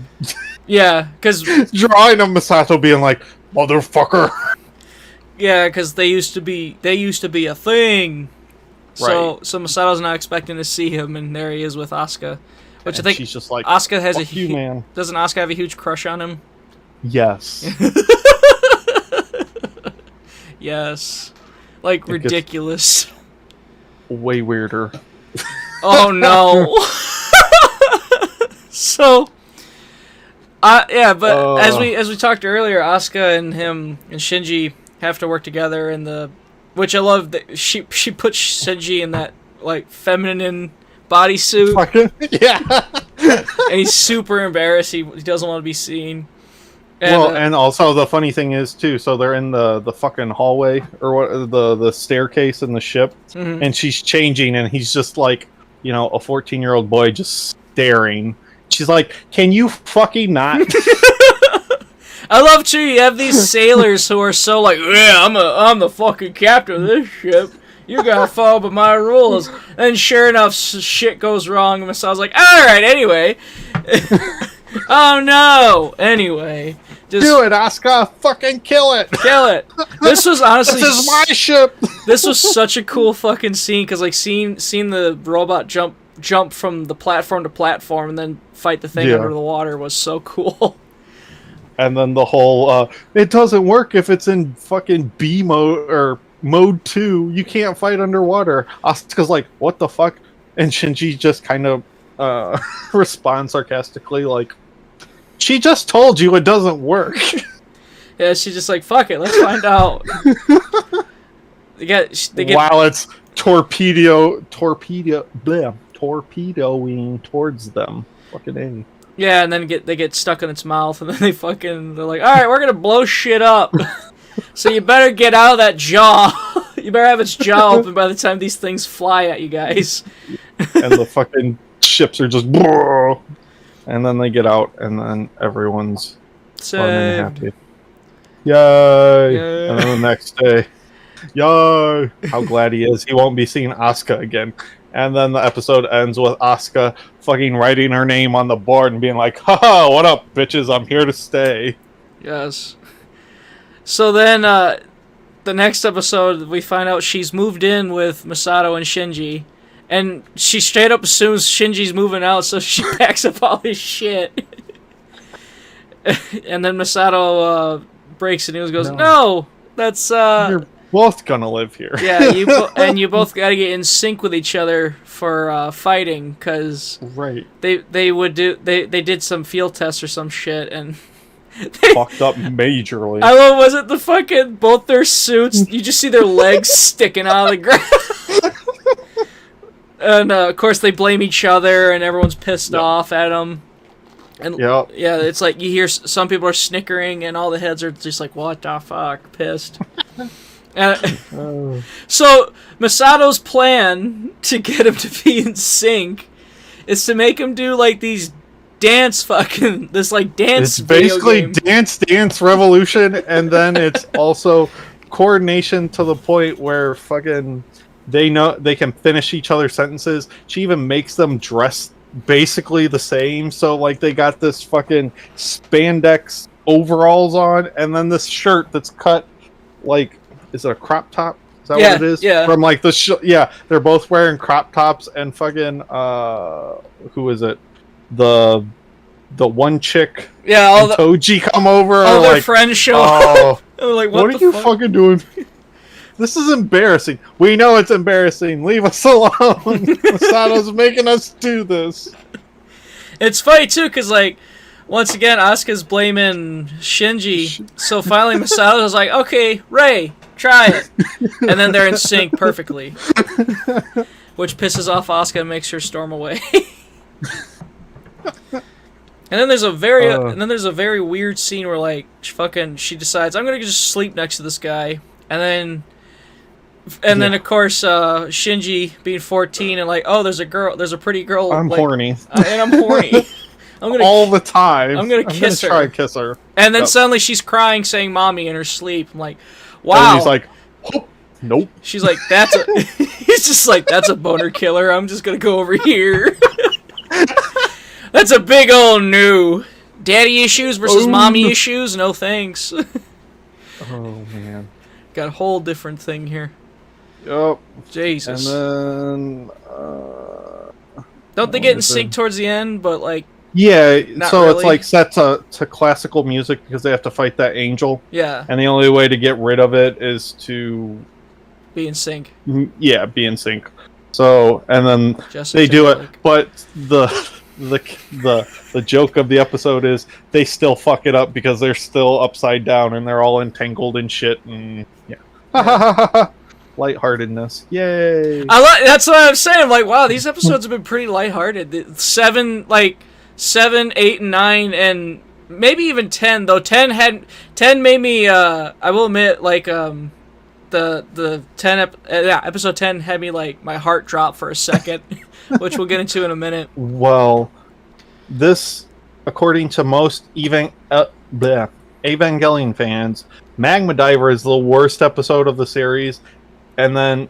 yeah, because drawing of Misato being like, "Motherfucker." Yeah, because they used to be a thing. So Right. so Misato's not expecting to see him, and there he is with Asuka, which And I think she's just like, Asuka has "Fuck you, man." Doesn't Asuka have a huge crush on him? Yes. Yes, like It ridiculous. Way weirder. Oh no. So, yeah, but as we talked earlier, Asuka and him and Shinji have to work together in which I love that she puts Shinji in that like feminine bodysuit. Yeah. And he's super embarrassed. He doesn't want to be seen. And, and also the funny thing is too. So they're in the fucking hallway or what the staircase in the ship, and she's changing, and he's just like, a 14-year-old boy just staring. She's like, "Can you fucking not?" I love too. You have these sailors who are so like, "Yeah, I'm the fucking captain of this ship. You gotta follow by my rules." And sure enough, shit goes wrong. And Masato's like, "All right, anyway." Oh no! Anyway, just do it, Asuka! Fucking kill it! Kill it! This was honestly this is my ship. This was such a cool fucking scene because like seeing the robot jump from the platform to platform and then fight the thing under the water was so cool. And then the whole it doesn't work if it's in fucking B mode or mode 2. You can't fight underwater. Asuka's like, "What the fuck?" And Shinji just kind of responds sarcastically like, "She just told you it doesn't work." Yeah, she's just like, "Fuck it, let's find out." They get while it's torpedoing towards them. Fucking A. Yeah, and then they get stuck in its mouth, and then they're like, "All right, we're gonna blow shit up." So you better get out of that jaw. You better have its jaw open by the time these things fly at you guys. And the fucking ships are just, and then they get out, and then everyone's fun and happy. Yay! Yay. And then the next day, yay! How glad he is. He won't be seeing Asuka again. And then the episode ends with Asuka fucking writing her name on the board and being like, "Haha, what up, bitches? I'm here to stay." Yes. So then, the next episode, we find out she's moved in with Misato and Shinji. And she straight up assumes Shinji's moving out, so she packs up all his shit. And then Misato breaks the news and goes, "No, that's... You're both gonna live here." Yeah, you both gotta get in sync with each other for fighting, because right. they did some field tests or some shit, and... fucked up majorly. I love, was it the fucking, both their suits, you just see their legs sticking out of the ground. And, of course, they blame each other, and everyone's pissed off at them. And, yeah, it's like, you hear some people are snickering, and all the heads are just like, "What the fuck?" Pissed. So, Misato's plan to get him to be in sync is to make him do, like, these dance It's basically Dance Revolution, and then it's also coordination to the point where fucking they know they can finish each other's sentences. She even makes them dress basically the same. So like they got this fucking spandex overalls on, and then this shirt that's cut like, is it a crop top? Is that what it is? Yeah. From like the they're both wearing crop tops, and fucking who is it? The one chick. Yeah, all and Toji come over. All their like, friends show up. Like, what are you fucking doing? This is embarrassing. We know it's embarrassing. Leave us alone. Masato's making us do this. It's funny too, because like, once again, Asuka's blaming Shinji. So finally, Masato's like, "Okay, Ray, try it," and then they're in sync perfectly, which pisses off Asuka and makes her storm away. And then there's a very weird scene where like she decides, I'm gonna just sleep next to this guy, and then of course Shinji being 14 and like, oh, there's a pretty girl. I'm like, horny. And I'm horny. I'm gonna all the time. I'm gonna kiss her. Try and kiss her. And then suddenly she's crying, saying "mommy" in her sleep. I'm like, wow. And he's like, oh, nope. She's like, he's just like, that's a boner killer. I'm just gonna go over here. That's a big old no. Daddy issues versus mommy issues? No thanks. Oh, man. Got a whole different thing here. Yep. Jesus. And then... don't they get in sync towards the end, but like... Yeah, so really. It's like set to classical music because they have to fight that angel. Yeah. And the only way to get rid of it is to... be in sync. Yeah, be in sync. So, and then they do it, but the joke of the episode is they still fuck it up because they're still upside down and they're all entangled in shit and yeah. Lightheartedness. Yay. That's what I'm saying. I'm like, wow, these episodes have been pretty lighthearted. 7, 8, and 9, and maybe even 10, though 10 made me I will admit, like the 10 episode 10 had me like my heart drop for a second. Which we'll get into in a minute. Well, this, according to most Evangelion fans, Magma Diver is the worst episode of the series, and then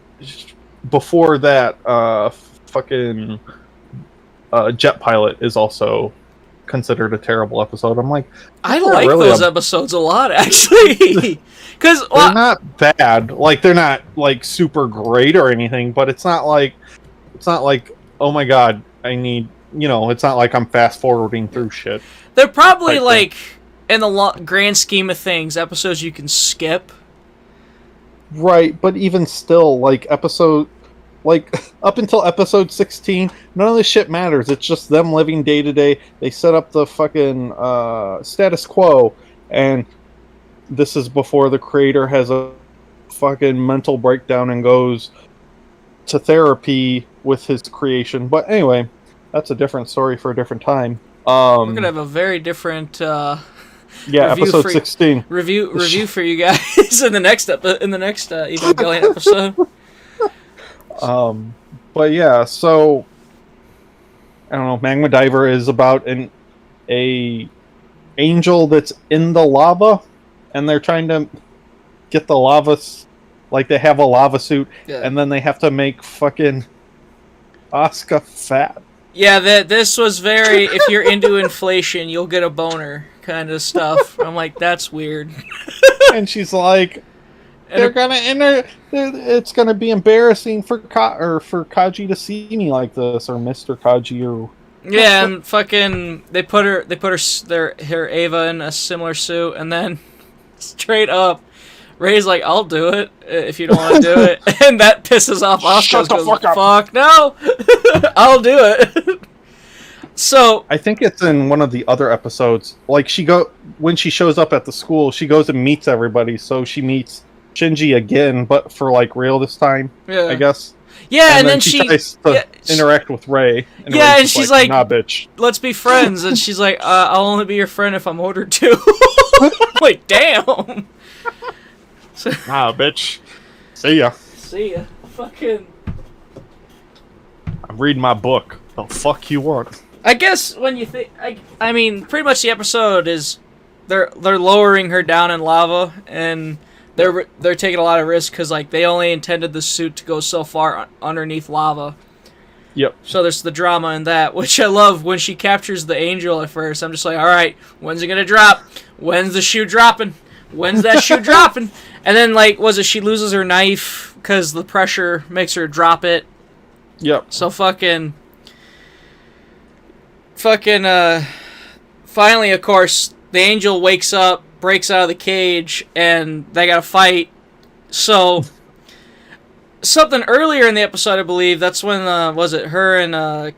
before that, fucking Jet Pilot is also considered a terrible episode. I'm like, I like really those episodes a lot, actually, because they're not bad. Like they're not like super great or anything, but it's not like. Oh my god, I need, it's not like I'm fast forwarding through shit. They're probably like, in the grand scheme of things, episodes you can skip. Right, but even still, like up until episode 16, none of this shit matters. It's just them living day to day. They set up the fucking status quo, and this is before the creator has a fucking mental breakdown and goes to therapy with his creation. But anyway, that's a different story for a different time. We're gonna have a very different episode 16 review for you guys in the next Evangelion episode. But yeah, so I don't know. Magma Diver is about a angel that's in the lava, and they're trying to get the lava. Like, they have a lava suit, and then they have to make fucking Asuka fat. Yeah, this was very, if you're into inflation, you'll get a boner kind of stuff. I'm like, that's weird. And she's like, it's gonna be embarrassing for Kaji to see me like this, or Mr. Kaji, or... Yeah, and fucking, they put her Ava in a similar suit, and then straight up, Ray's like, I'll do it if you don't want to do it. And that pisses off Asuka. Shut the fuck up. Fuck, no! I'll do it. So... I think it's in one of the other episodes. Like, when she shows up at the school, she goes and meets everybody. So she meets Shinji again, but for, like, real this time, I guess. Yeah, and then she tries to interact with Ray. And yeah, and she's like, nah, bitch. Let's be friends. And she's like, I'll only be your friend if I'm ordered to. Like, damn! Nah, bitch. See ya. Fucking... I'm reading my book. The fuck you want? I guess when you think... I mean, pretty much the episode is... They're lowering her down in lava, and they're taking a lot of risk because like they only intended the suit to go so far underneath lava. Yep. So there's the drama in that, which I love. When she captures the angel at first, I'm just like, all right, when's it gonna drop? When's the shoe dropping? When's that shoe dropping? And then like, she loses her knife because the pressure makes her drop it. Yep. So fucking. Finally, of course, the angel wakes up, breaks out of the cage, and they gotta fight. So. Something earlier in the episode, I believe, that's when, was it her and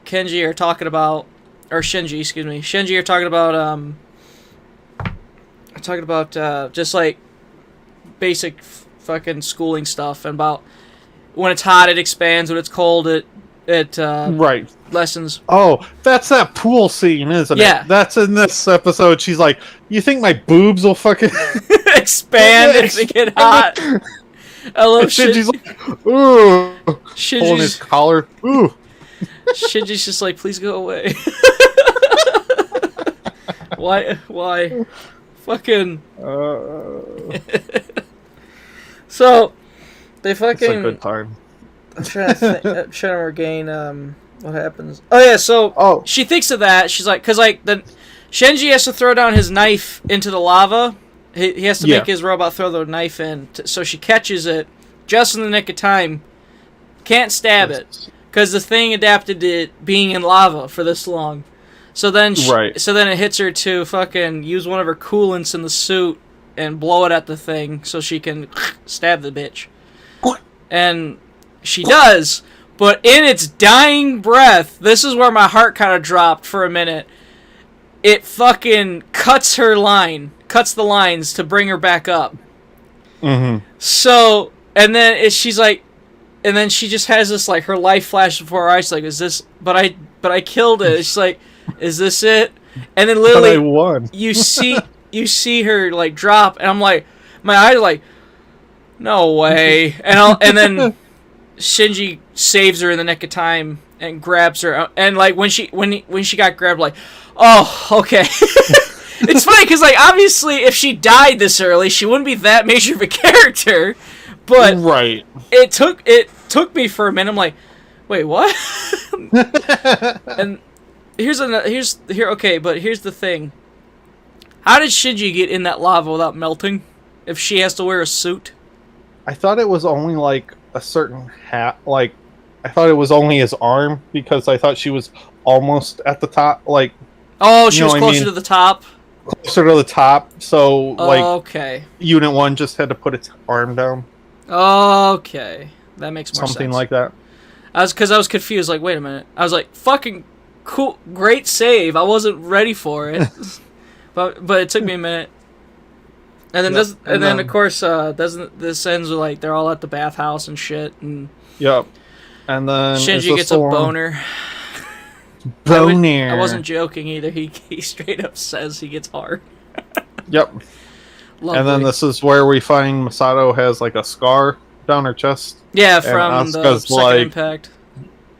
Kenji are talking about, or Shinji, excuse me. Shinji are talking about just like basic fucking schooling stuff, and about when it's hot it expands, when it's cold it right. lessens. Oh, that's that pool scene, isn't it? That's in this episode. She's like, you think my boobs will fucking expand if they get hot? I love Shinji's like, ooh, pulling his collar. Ooh. Shinji's just like, please go away. Why? Fucking. So, they fucking. It's a good time. I'm trying to regain what happens. Oh yeah, so she thinks of that. She's like, because like Shinji has to throw down his knife into the lava. He has to make his robot throw the knife in, so she catches it just in the nick of time. Can't stab it because the thing adapted to it being in lava for this long. So then, it hits her to fucking use one of her coolants in the suit and blow it at the thing so she can stab the bitch. And she does, but in its dying breath, this is where my heart kind of dropped for a minute. It fucking cuts the lines to bring her back up. Mm-hmm. So, and then she's like, and then she just has this like her life flash before her eyes. Like, is this? But I killed it. She's like, is this it? And then literally, but I won. you see her like drop, and I'm like, my eyes are like, no way. And then Shinji saves her in the nick of time and grabs her, and like when she got grabbed, like, oh, okay. It's funny because, like, obviously, if she died this early, she wouldn't be that major of a character. But it took me for a minute. I'm like, wait, what? And here's the thing. How did Shinji get in that lava without melting? If she has to wear a suit? I thought it was only like a certain hat. Like, I thought it was only his arm because I thought she was almost at the top. Like, oh, she was closer to the top. Closer to the top, so like okay. Unit 1 just had to put its arm down. Okay, that makes more sense. Something like that. I was confused. Like, wait a minute. I was like, fucking cool, great save. I wasn't ready for it, but it took me a minute. And then of course doesn't this ends with like they're all at the bathhouse and shit and. Yep. And then Shinji gets a boner. I wasn't joking either. He straight up says he gets hard. Yep. Lovely. And then this is where we find Masato has like a scar down her chest. Yeah, from the second impact.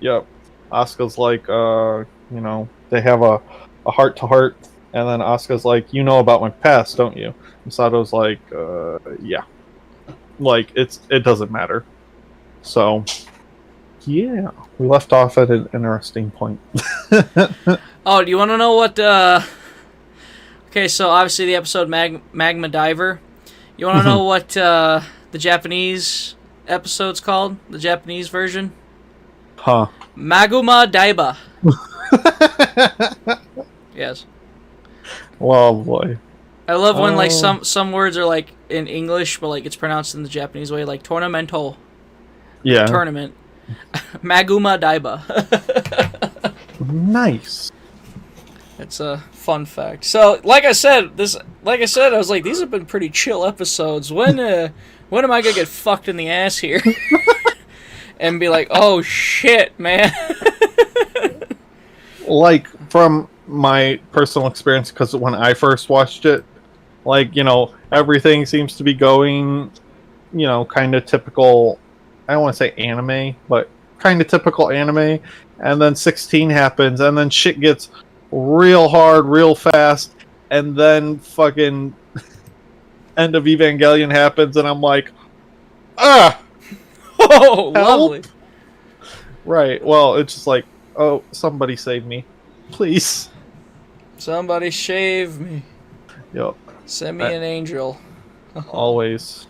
Yep. Asuka's like, they have a heart to heart, and then Asuka's like, you know about my past, don't you? Masato's like, yeah. Like it doesn't matter. So. Yeah, we left off at an interesting point. Oh, do you want to know what... Okay, so obviously the episode Magma Diver. You want to know what the Japanese episode's called? The Japanese version? Huh. Maguma Daiba. Yes. Oh, boy. I love when like some words are like in English, but like it's pronounced in the Japanese way, like tornamento. Yeah. Tournament. Maguma Daiba. Nice. It's a fun fact. So, like I said, I was like, these have been pretty chill episodes. When am I gonna get fucked in the ass here? And be like, oh shit, man. Like, from my personal experience, because when I first watched it, like, everything seems to be going, kind of typical. I don't want to say anime, but kind of typical anime. And then 16 happens, and then shit gets real hard, real fast, and then fucking End of Evangelion happens, and I'm like, ah, Oh, help. lovely. Right. Well, it's just like, oh, somebody save me, please. Somebody shave me. Yep. Send me an angel. Always.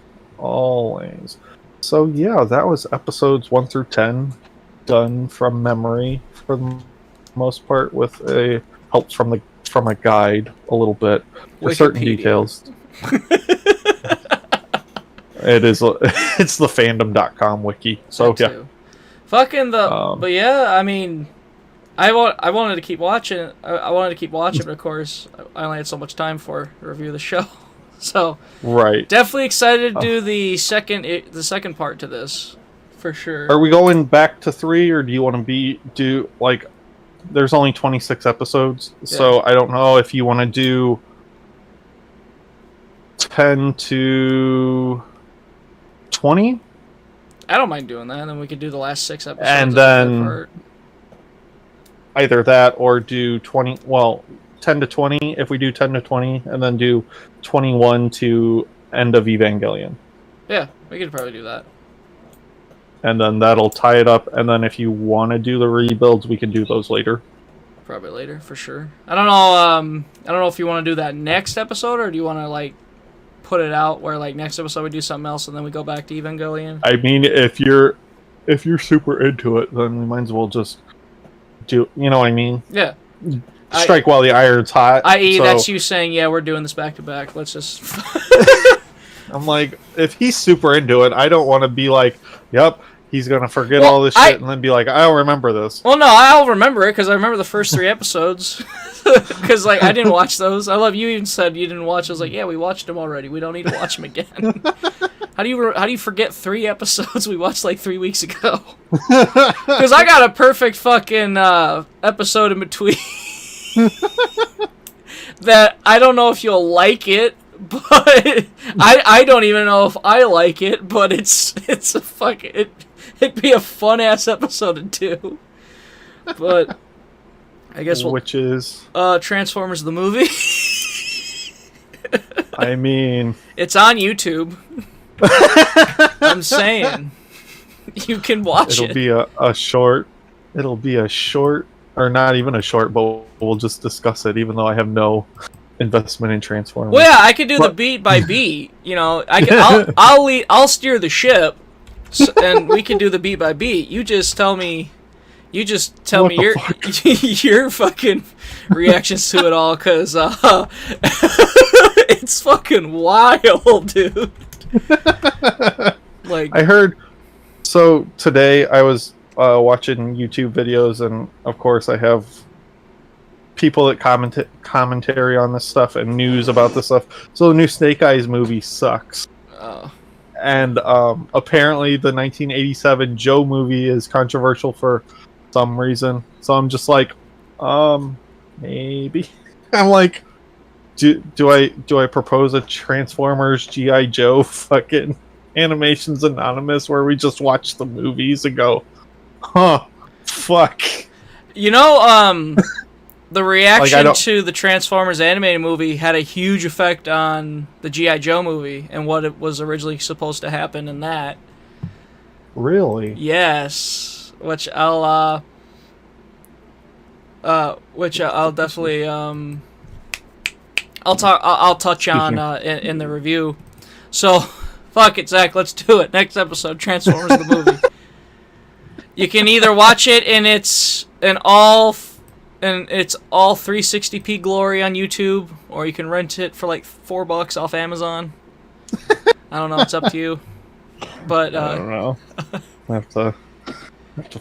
So yeah, that was episodes 1 through 10, done from memory for the most part, with a help from a guide a little bit for certain Wikipedia. details. It's the fandom.com wiki. So That too. Fucking but yeah, I mean, I wanted to keep watching. I wanted to keep watching, but of course, I only had so much time for to review the show. So right. Definitely excited to do the second part to this, for sure. Are we going back to 3, or do you want to do like? There's only 26 episodes, so I don't know if you want to do 10 to 20. I don't mind doing that, and then we could do the last 6 episodes. And then either that or do 20. Well, 10 to 20. If we do 10 to 20, and then do 21 to end of Evangelion. Yeah, we could probably do that. And then that'll tie it up. And then if you want to do the rebuilds, we can do those later. Probably later, for sure. I don't know. I don't know if you want to do that next episode, or do you want to like put it out where like next episode we do something else and then we go back to Evangelion? I mean, if you're super into it, then we might as well just do. You know what I mean? Yeah. Strike while the iron's hot. I.e., that's you saying, yeah, we're doing this back to back. Let's just. I'm like, if he's super into it, I don't want to be like, yep, he's going to forget all this shit and then be like, I don't remember this. Well, no, I'll remember it because I remember the first 3 episodes. Because, like, I didn't watch those. I love you even said you didn't watch. I was like, yeah, we watched them already. We don't need to watch them again. How do you forget 3 episodes we watched, like, 3 weeks ago? Because I got a perfect fucking episode in between. That I don't know if you'll like it, but I don't even know if I like it, but it's a fucking it'd be a fun ass episode to do. But I guess which is Transformers the movie. I mean, it's on YouTube. I'm saying you can watch it. It'll be a short. It'll be a short. Or not even a short, but we'll just discuss it, even though I have no investment in Transformers. Well, yeah, I could do the beat by beat. You know, I'll steer the ship, and we can do the beat by beat. You just tell me your fucking reactions to it all, because it's fucking wild, dude. Like, I heard. So today I was watching YouTube videos, and of course I have people that commentary on this stuff and news about this stuff. So the new Snake Eyes movie sucks. And apparently the 1987 Joe movie is controversial for some reason. So I'm just like, maybe. I'm like, do I propose a Transformers G.I. Joe fucking Animations Anonymous where we just watch the movies and go, huh, fuck. You know, the reaction to the Transformers animated movie had a huge effect on the G.I. Joe movie and what it was originally supposed to happen in that. Really? Yes. Which I'll definitely I'll touch on in the review. So, fuck it, Zach, let's do it. Next episode, Transformers the movie. You can either watch it in its all 360p glory on YouTube, or you can rent it for like $4 off Amazon. I don't know, it's up to you. But I don't know. I have to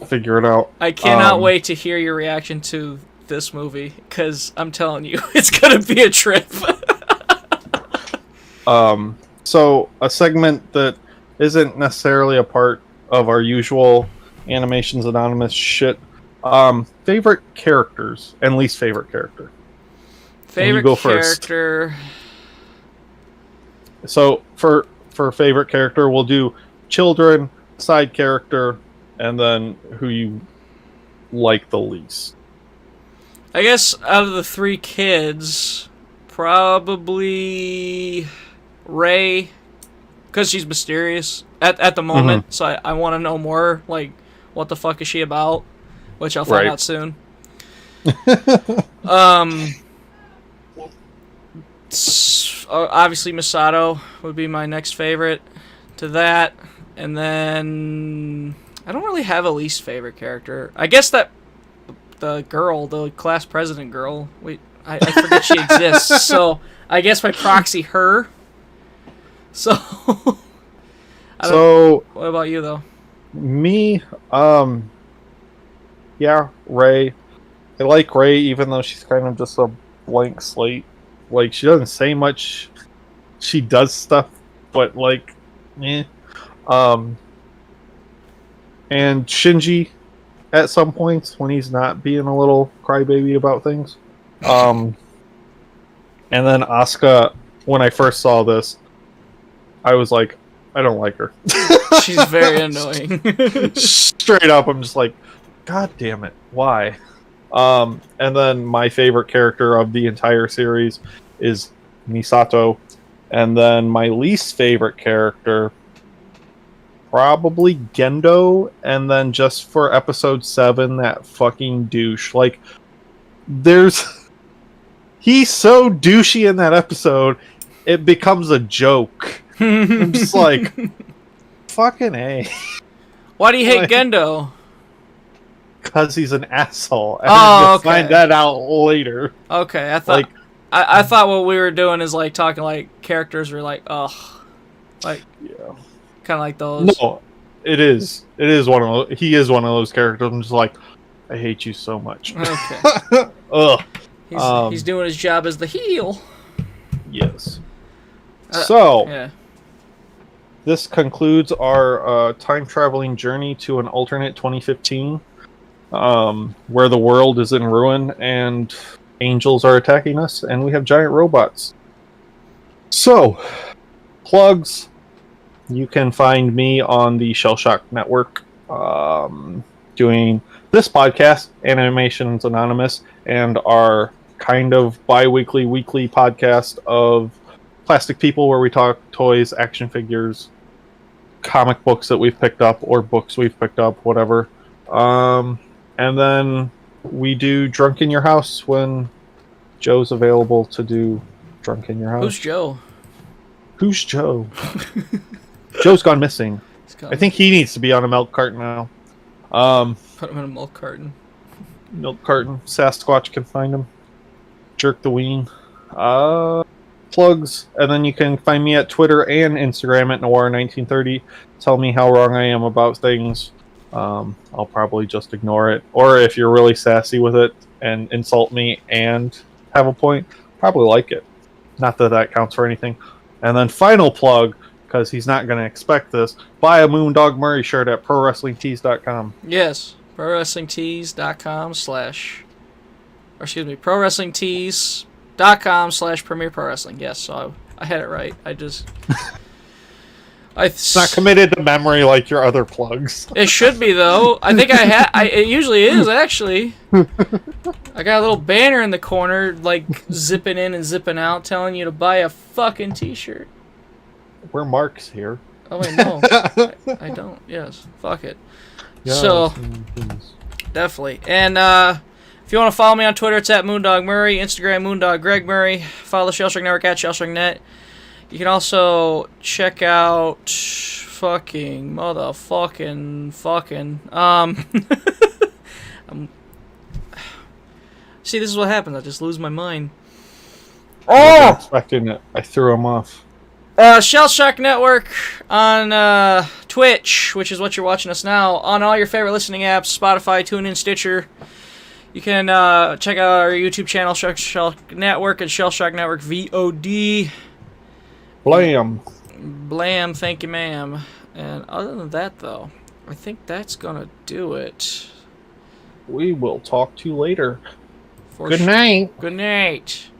figure it out. I cannot wait to hear your reaction to this movie, because I'm telling you, it's gonna be a trip. So a segment that isn't necessarily a part of our usual Animations Anonymous shit. Favorite characters and least favorite character. Favorite go character. First. So for favorite character, we'll do children, side character, and then who you like the least. I guess out of the 3 kids, probably Rey, because she's mysterious at the moment, so I want to know more, like, what the fuck is she about, which I'll find out soon. Obviously Masato would be my next favorite to that, and then I don't really have a least favorite character. I guess that the girl, the class president girl, I forget she exists, so I guess by proxy her. So what about you though? Me, yeah, Rey. I like Rey, even though she's kind of just a blank slate. Like, she doesn't say much. She does stuff, but, like, eh. And Shinji, at some points, when he's not being a little crybaby about things. And then Asuka, when I first saw this, I was like, I don't like her. She's very annoying. Straight up, I'm just like, God damn it, why? And then my favorite character of the entire series is Misato. And then my least favorite character, probably Gendo. And then just for episode 7, that fucking douche. Like, he's so douchey in that episode, it becomes a joke. I'm just like, fucking A. Why do you hate Gendo? Because he's an asshole. And you'll find that out later. Okay, I thought I thought what we were doing is like talking like characters were like, ugh, like kind of like those. No, it is. It is one of those. He is one of those characters. I'm just like, I hate you so much. Okay. Ugh. He's doing his job as the heel. Yes. Yeah. This concludes our time-traveling journey to an alternate 2015, where the world is in ruin and angels are attacking us, and we have giant robots. So, plugs. You can find me on the Shellshock Network, doing this podcast, Animations Anonymous, and our kind of bi-weekly, weekly podcast of Plastic People, where we talk toys, action figures, comic books that we've picked up, or books we've picked up, whatever. And then we do Drunk in Your House when Joe's available to do Drunk in Your House. Who's Joe? Who's Joe? Joe's gone missing. I think he needs to be on a milk carton now. Put him in a milk carton. Milk carton. Sasquatch can find him. Jerk the ween. Plugs, and then you can find me at Twitter and Instagram at Noir1930. Tell me how wrong I am about things. I'll probably just ignore it. Or if you're really sassy with it and insult me and have a point, probably like it. Not that that counts for anything. And then final plug, because he's not going to expect this, buy a Moondog Murray shirt at ProWrestlingTees.com. Yes, ProWrestlingTees.com ProWrestlingTees.com/Premier Pro Wrestling. Yes, so I had it right. It's not committed to memory like your other plugs. It should be though. I think it usually is actually. I got a little banner in the corner, like zipping in and zipping out, telling you to buy a fucking T-shirt. We're Marks here. Oh wait, no, I don't. Yes, fuck it. Yeah, so definitely, and if you want to follow me on Twitter, it's at Moondog Murray. Instagram, Moondog Greg Murray. Follow the Shellshock Network at ShellshockNet. You can also check out fucking. See, this is what happens. I just lose my mind. I wasn't expecting it. I threw him off. Shellshock Network on Twitch, which is what you're watching us now, on all your favorite listening apps, Spotify, TuneIn, Stitcher. You can check out our YouTube channel, Shellshock Network, and Shellshock Network VOD. Blam. Blam, thank you, ma'am. And other than that, though, I think that's going to do it. We will talk to you later. Good night. Good night.